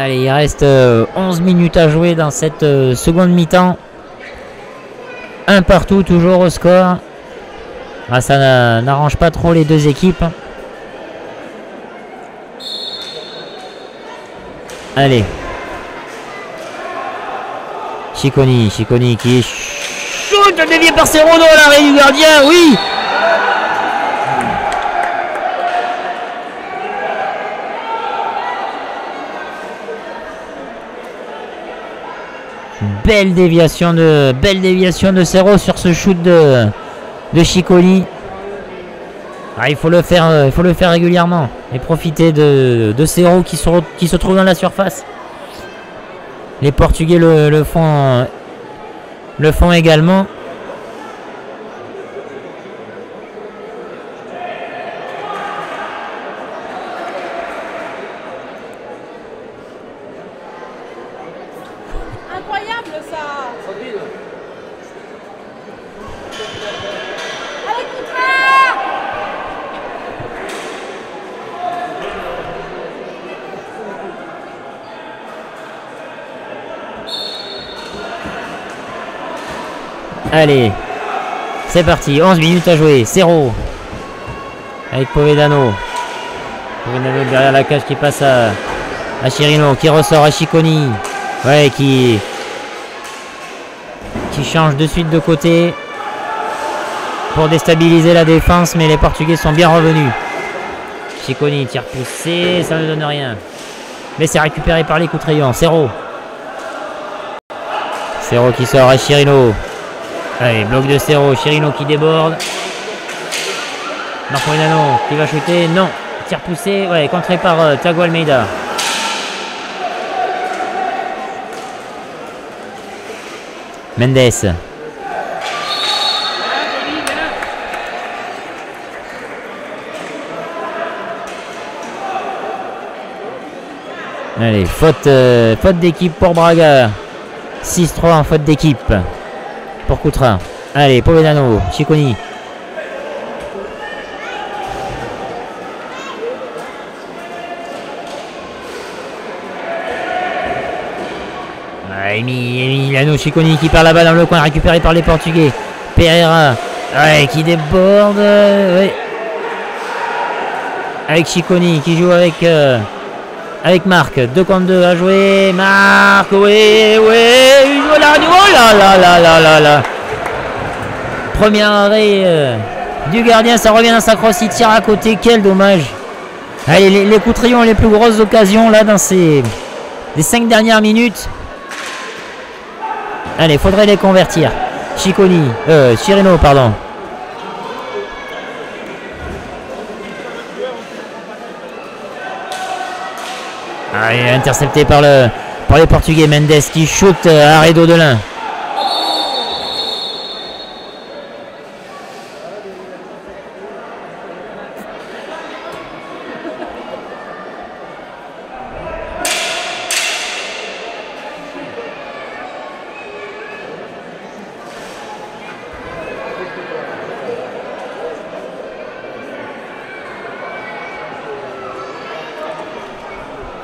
Allez, il reste 11 minutes à jouer dans cette seconde mi-temps. Un partout, toujours au score. Ah, ça n'arrange pas trop les deux équipes. Allez. Cicconi qui shoot, dévié par Serrault dans l'arrêt du gardien, oui. Belle déviation de Serrault sur ce shoot de Cicconi. Ah, il faut le faire régulièrement et profiter de Serrault qui se trouve dans la surface. Les Portugais le font également. Incroyable ça. Allez, contraire. Allez, c'est parti, 11 minutes à jouer, Serrault avec Povedano. Povedano derrière la cage qui passe à Chirino, qui ressort à Cicconi. Ouais, qui change de suite de côté pour déstabiliser la défense, mais les Portugais sont bien revenus. Cicconi, tir poussé, ça ne donne rien. Mais c'est récupéré par les coups de rayon. Serrault qui sort à Chirino. Allez, bloc de Serrault, Chirino qui déborde. Marco Enano qui va shooter, non. Tir poussé, ouais, contré par Thiago Almeida. Mendes. Allez, faute d'équipe pour Braga. 6-3 en faute d'équipe pour Coutrin. Allez, Povedano, Cicconi. Emiliano Cicconi qui perd la balle dans le coin, récupéré par les Portugais. Pereira, ouais, qui déborde. Ouais. Avec Cicconi qui joue avec Marc. 2 contre 2 à jouer. Marc, oui. Oh là. Premier arrêt du gardien, ça revient dans sa crosse, il tire à côté. Quel dommage. Allez, les coups de rayon, les plus grosses occasions là dans les 5 dernières minutes. Allez, faudrait les convertir. Chirino, pardon. Allez, intercepté par les Portugais. Mendes qui shoot à Arredo Delin.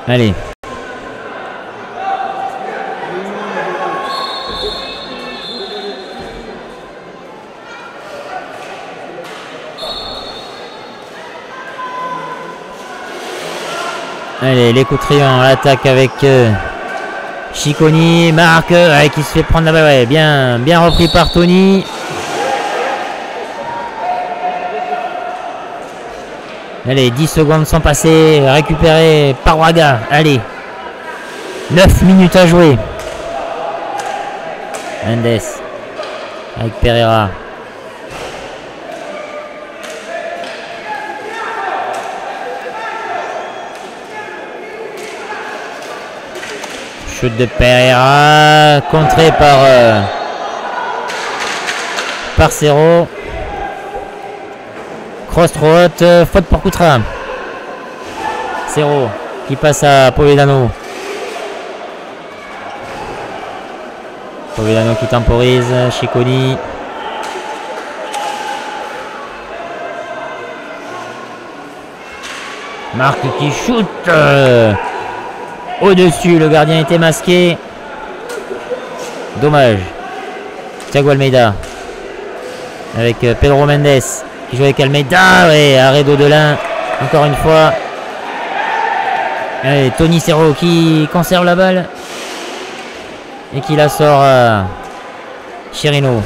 Allez. Allez, les coups de rayon à l'attaque avec Cicconi, Marc qui se fait prendre la balle, ouais, bien repris par Tony. Allez, 10 secondes sont passées, récupéré par Braga. Allez, 9 minutes à jouer. Mendes avec Pereira. Shoot de Pereira, contré par Serrault. Cross trop haute, faute pour Coutrin. Serrault qui passe à Povedano. Povedano qui temporise, Cicconi. Marc qui shoot. au-dessus. Le gardien était masqué. Dommage. Thiago Almeida. Avec Pedro Mendes qui joue avec Almeida. Et arrêt d'Audelin. Encore une fois. Allez, Tony Serrault qui conserve la balle. Et qui la sort à Chirino.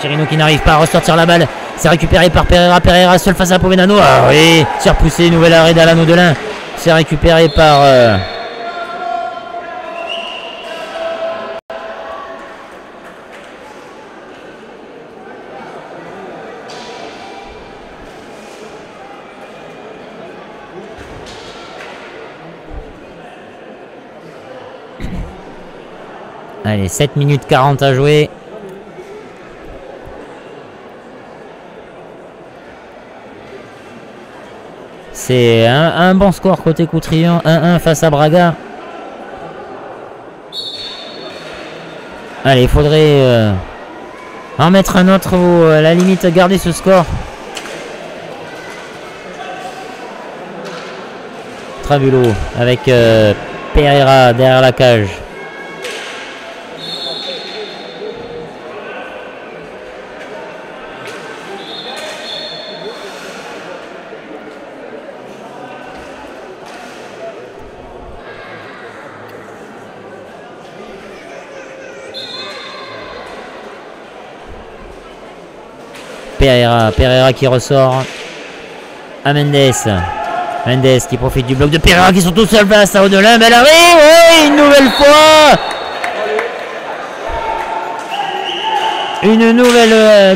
Chirino qui n'arrive pas à ressortir la balle. C'est récupéré par Pereira. Pereira seul face à Povedano. Ah oui, c'est repoussé. Nouvel arrêt d'Alan Audelin. C'est récupéré par... Allez, 7 minutes 40 à jouer. C'est un bon score côté Coutrillon, 1-1 face à Braga. Allez, il faudrait en mettre un autre ou à la limite garder ce score. Trabulo avec Pereira derrière la cage. Pereira qui ressort à Mendes. Mendes qui profite du bloc de Pereira qui sont tous seuls face à Audelin. Mais elle arrive, oui, une nouvelle fois. Une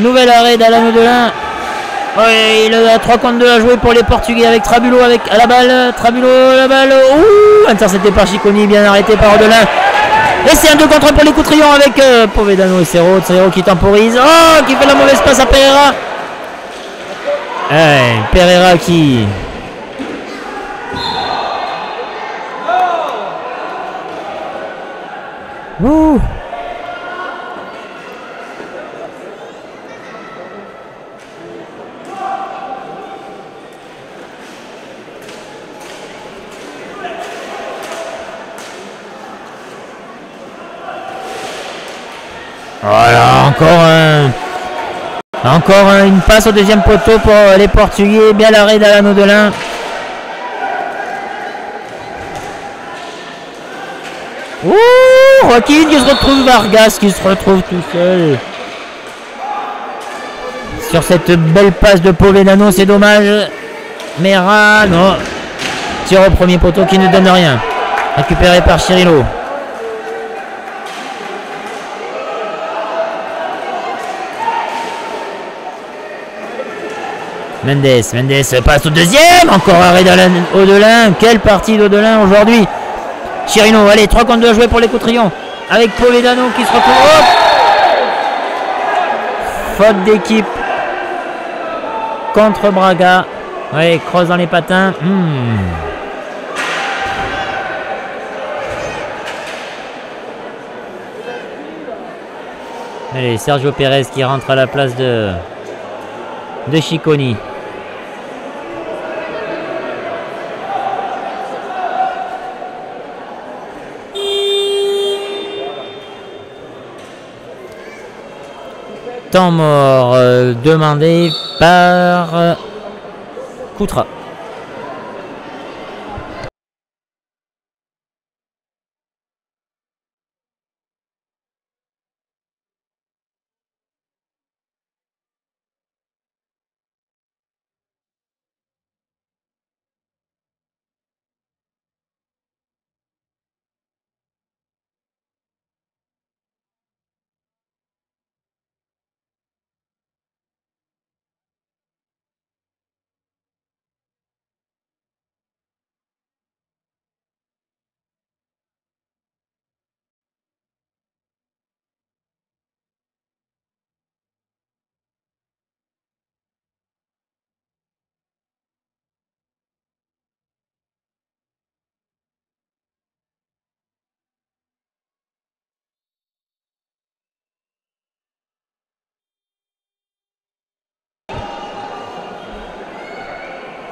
nouvelle arrêt d'Alan Audelin. Oui, il a 3 contre 2 à jouer pour les Portugais avec Trabulo avec à la balle. Trabulo, la balle. Ouh, intercepté par Cicconi, bien arrêté par Audelin. Et c'est un 2 contre pour les Coutrillons avec Povedano et Serrault. Serrault qui temporise. Oh, qui fait la mauvaise passe à Pereira. Pereira qui... Ouh. Voilà, encore une passe au deuxième poteau pour les Portugais. Bien l'arrêt d'Alan Audelin. Ouh, Joaquin qui se retrouve, Vargas qui se retrouve tout seul. Sur cette belle passe de Povedano, c'est dommage. Mera, non. Tir au premier poteau qui ne donne rien. Récupéré par Chirino. Mendes passe au deuxième. Encore arrêt d'Audelin. Quelle partie d'Audelin aujourd'hui. Chirino, allez, 3 contre 2 à jouer pour les Coutrillons. Avec Povedano qui se retrouve. Hop, faute d'équipe contre Braga. Oui, crosse dans les patins. Allez, Sergio Pérez qui rentre à la place de Cicconi. Temps mort demandé par Koutra.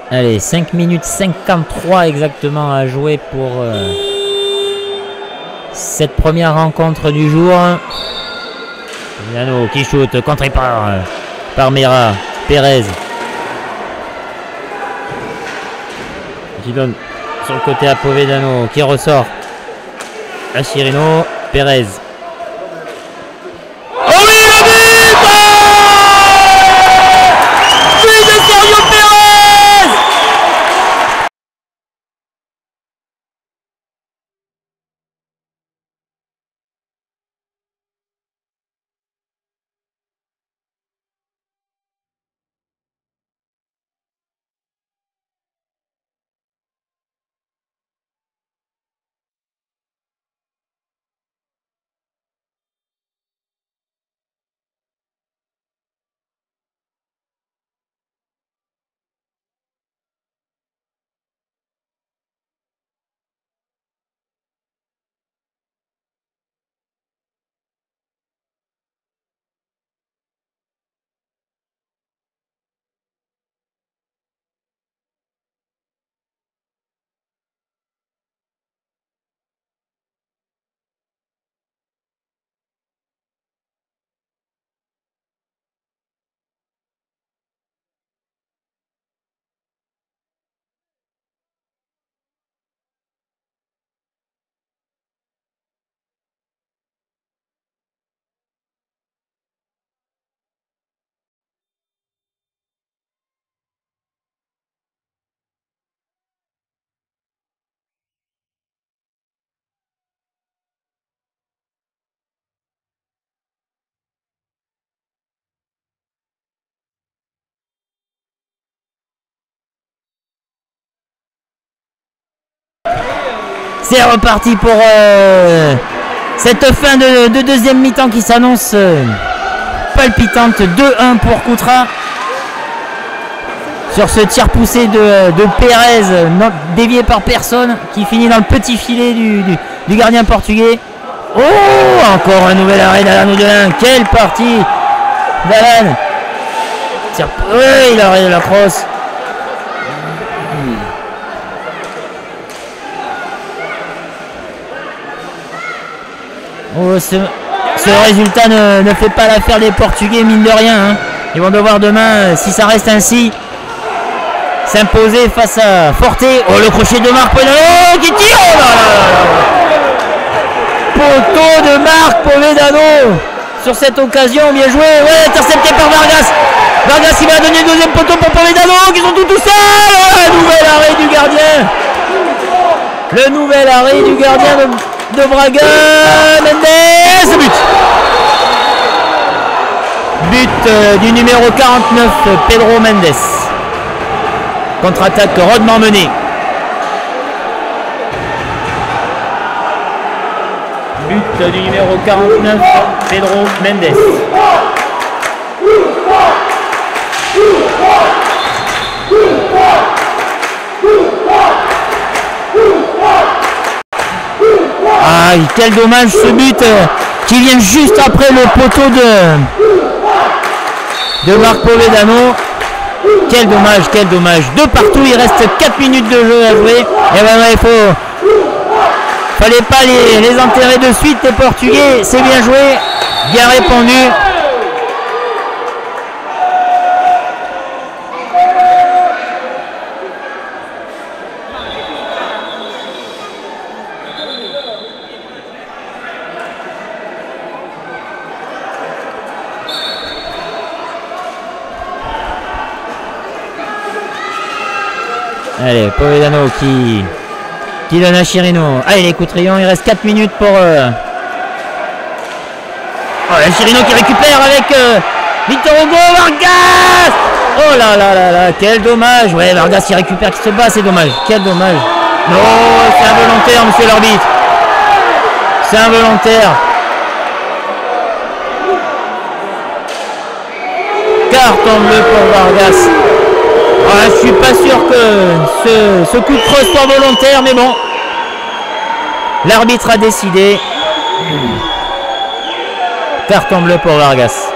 Allez, 5 minutes 53 exactement à jouer pour cette première rencontre du jour. Milano qui shoot, contré par Mera, Pérez. Qui donne sur le côté à Povedano, qui ressort à Chirino, Pérez. Oh oui, le but! But de Sergio Pérez! C'est reparti pour cette fin de deuxième mi-temps qui s'annonce palpitante. 2-1 pour Coutras. Sur ce tir poussé de Pérez, dévié par personne, qui finit dans le petit filet du gardien portugais. Oh, encore un nouvel arrêt d'Alan Oudelin. Quelle partie d'Alan. Oui, il a arrêté la crosse. Oh, ce résultat ne fait pas l'affaire des Portugais, mine de rien. Hein. Ils vont devoir demain, si ça reste ainsi, s'imposer face à Forte. Oh, le crochet de Marc Povedano qui tire. Oh là là. Poteau de Marc Povedano sur cette occasion, bien joué. Ouais, intercepté par Vargas. Vargas, il va donner le deuxième poteau pour Povedano qui sont tout seuls. Oh, nouvel arrêt du gardien. Le nouvel arrêt du gardien de Braga. Mendes, but du numéro 49, Pedro Mendes. Contre-attaque rondement menée. But du numéro 49, Pedro Mendes. Ah, quel dommage ce but qui vient juste après le poteau de Marc Povedano. Quel dommage, quel dommage. De partout, il reste 4 minutes de jeu à jouer. Et ben il fallait pas les enterrer de suite, les Portugais. C'est bien joué, bien répondu. Allez, Povedano qui donne à Chirino. Allez, les coups de rayon, il reste 4 minutes pour... Oh, Chirino qui récupère avec Victor Hugo, Vargas. Oh là là là là, quel dommage. Ouais, Vargas qui récupère, qui se bat, c'est dommage. Quel dommage. Non, c'est involontaire, monsieur l'arbitre. C'est involontaire. Carton bleu pour Vargas. Ah, je suis pas sûr que ce coup de crosse soit volontaire, mais bon. L'arbitre a décidé. Carton bleu pour Vargas.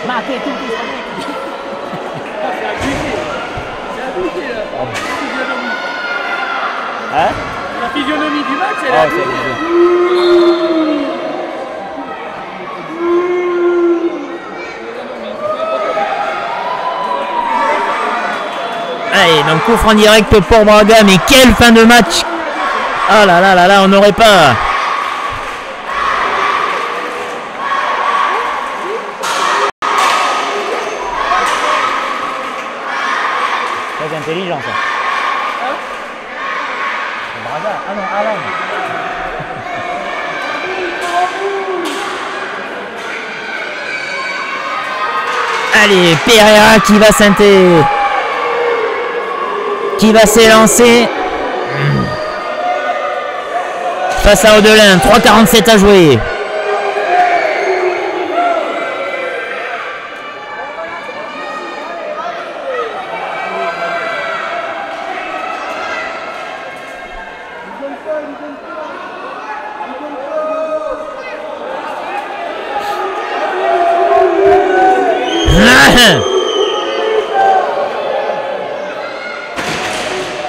Marquez tout. C'est abusé là. Hein? La physionomie du match, elle est Oh, abusée. Allez, donc coup franc direct pour Braga, mais quelle fin de match! Ah là là là là, on n'aurait pas. Très intelligent ça. Braga, ah non, Alan. Allez, Pereira qui va qui va s'élancer face à Audelin. 3,47 à jouer.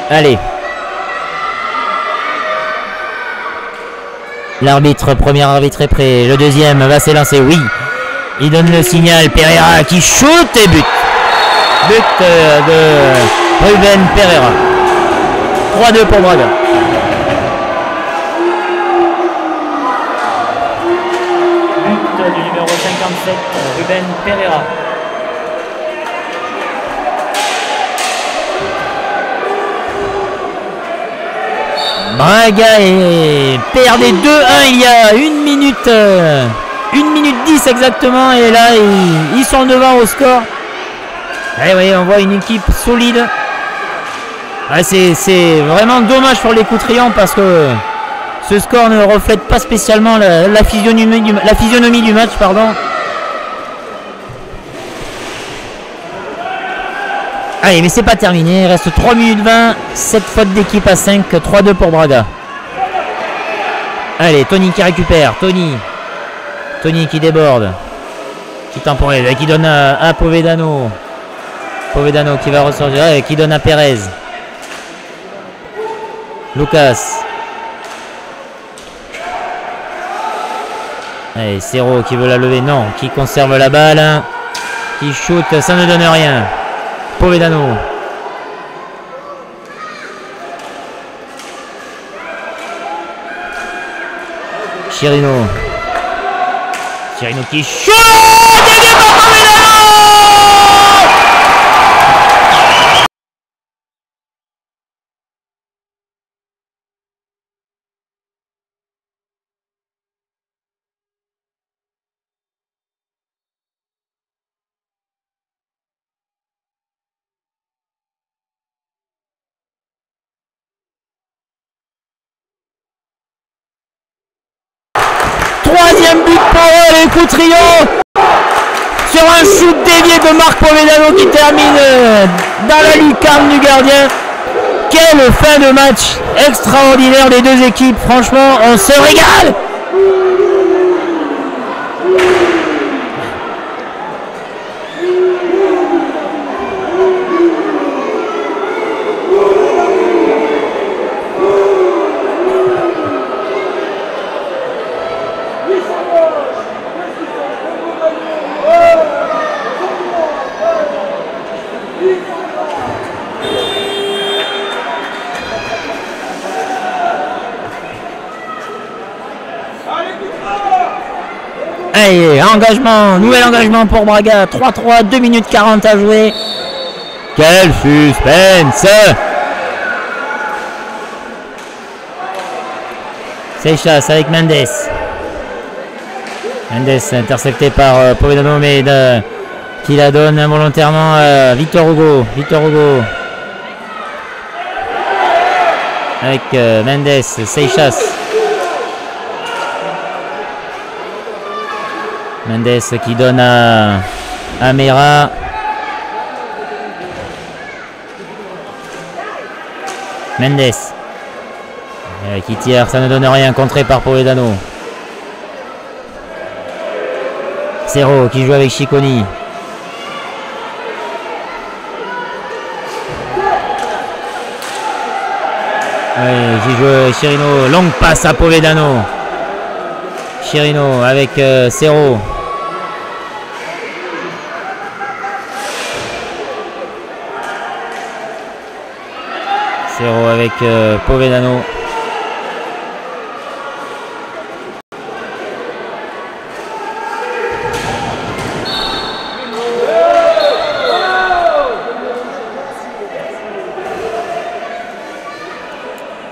Allez. L'arbitre, premier arbitre est prêt. Le deuxième va s'élancer. Oui. Il donne le signal. Pereira qui shoot et but. But de Ruben Pereira. 3-2 pour Braga. But du numéro 57, Ruben Pereira. Braga perdait 2-1 il y a 1 minute 10 exactement, et là ils sont devant au score. Et oui, on voit une équipe solide. Ah, c'est vraiment dommage pour les Coutrillons parce que ce score ne reflète pas spécialement la physionomie du match, pardon. Allez, mais c'est pas terminé, il reste 3 minutes 20, 7 fautes d'équipe à 5, 3-2 pour Braga. Allez, Tony qui récupère, Tony qui déborde, qui temporise, qui donne à Povedano. Povedano qui va ressortir, qui donne à Pérez. Lucas. Allez, Cerro qui veut la lever, non, qui conserve la balle, qui shoot, ça ne donne rien. Povedano. Chirino qui shoot, gagné par Povedano. Troisième but pour eux, les Coutrillons, sur un shoot dévié de Marc Povedano qui termine dans la lucarne du gardien. Quelle fin de match extraordinaire des deux équipes, franchement on se régale. Allez, nouvel engagement pour Braga, 3-3, 2 minutes 40 à jouer. Quel suspense! Seixas avec Mendes. Mendes intercepté par Povedano, mais qui la donne involontairement à Victor Hugo. Avec Mendes, Seixas. Mendes qui donne à Mera. Mendes qui tire, ça ne donne rien, contré par Povedano. Cerro qui joue avec Cicconi. Ouais, j'y joue Chirino. Longue passe à Povedano. Chirino avec Cerro. Cerro avec Povedano.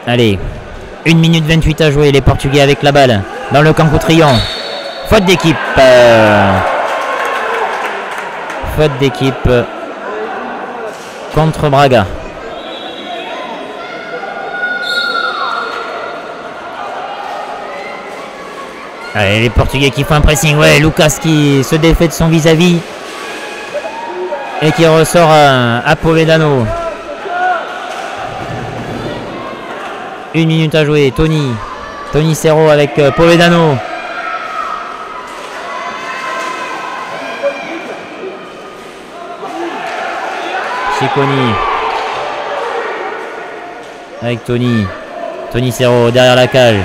Allez, 1 minute 28 à jouer, les Portugais avec la balle dans le camp Coutrillon. Faute d'équipe. Faute d'équipe contre Braga. Allez, les Portugais qui font un pressing. Ouais, Lucas qui se défait de son vis-à-vis et qui ressort à Povedano. 1 minute à jouer. Tony Cerro avec Povedano. Cicconi avec Tony Cerro derrière la cage.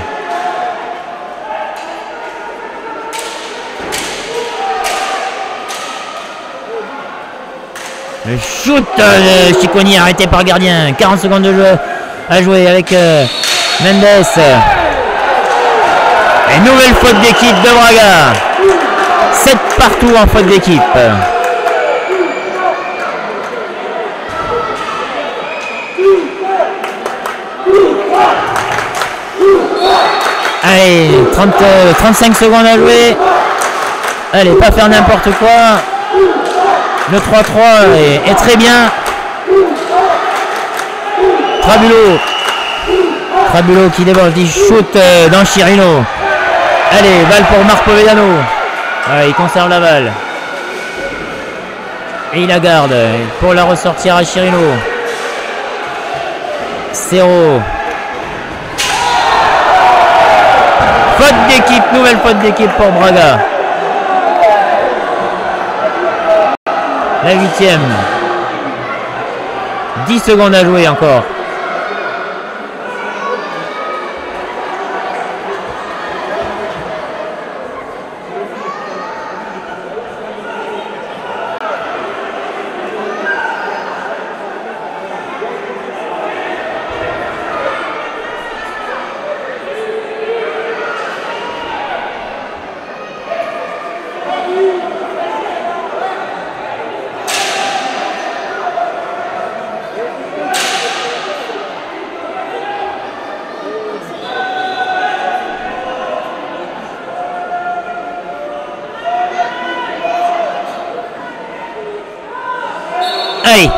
Le shoot de Cicconi arrêté par le gardien. 40 secondes de jeu à jouer avec Mendes. Et nouvelle faute d'équipe de Braga. 7 partout en faute d'équipe. Allez, 35 secondes à jouer. Allez, pas faire n'importe quoi. Le 3-3 est très bien. Trabulo qui déborde, il shoot dans Chirino. Allez, balle pour Marc Povedano. Il conserve la balle. Et il la garde pour la ressortir à Chirino. Cerro. Faute d'équipe, nouvelle faute d'équipe pour Braga. La 8e. 10 secondes à jouer encore. Allez,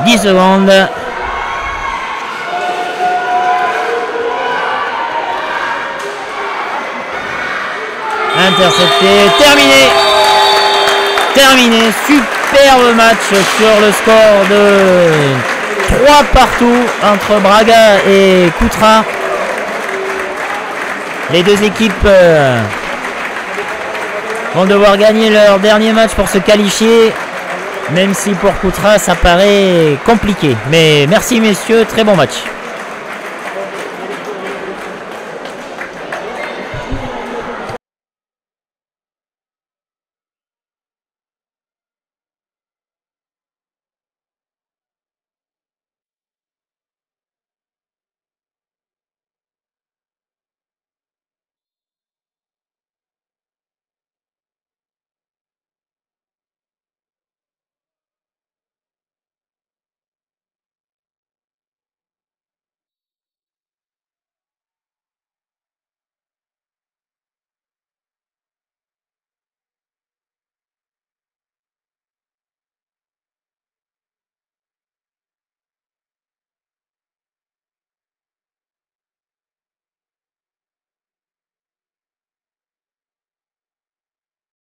10 secondes. Intercepté, terminé, superbe match sur le score de 3 partout entre Braga et Coutras. Les deux équipes vont devoir gagner leur dernier match pour se qualifier. Même si pour Coutras ça paraît compliqué. Mais merci messieurs, très bon match.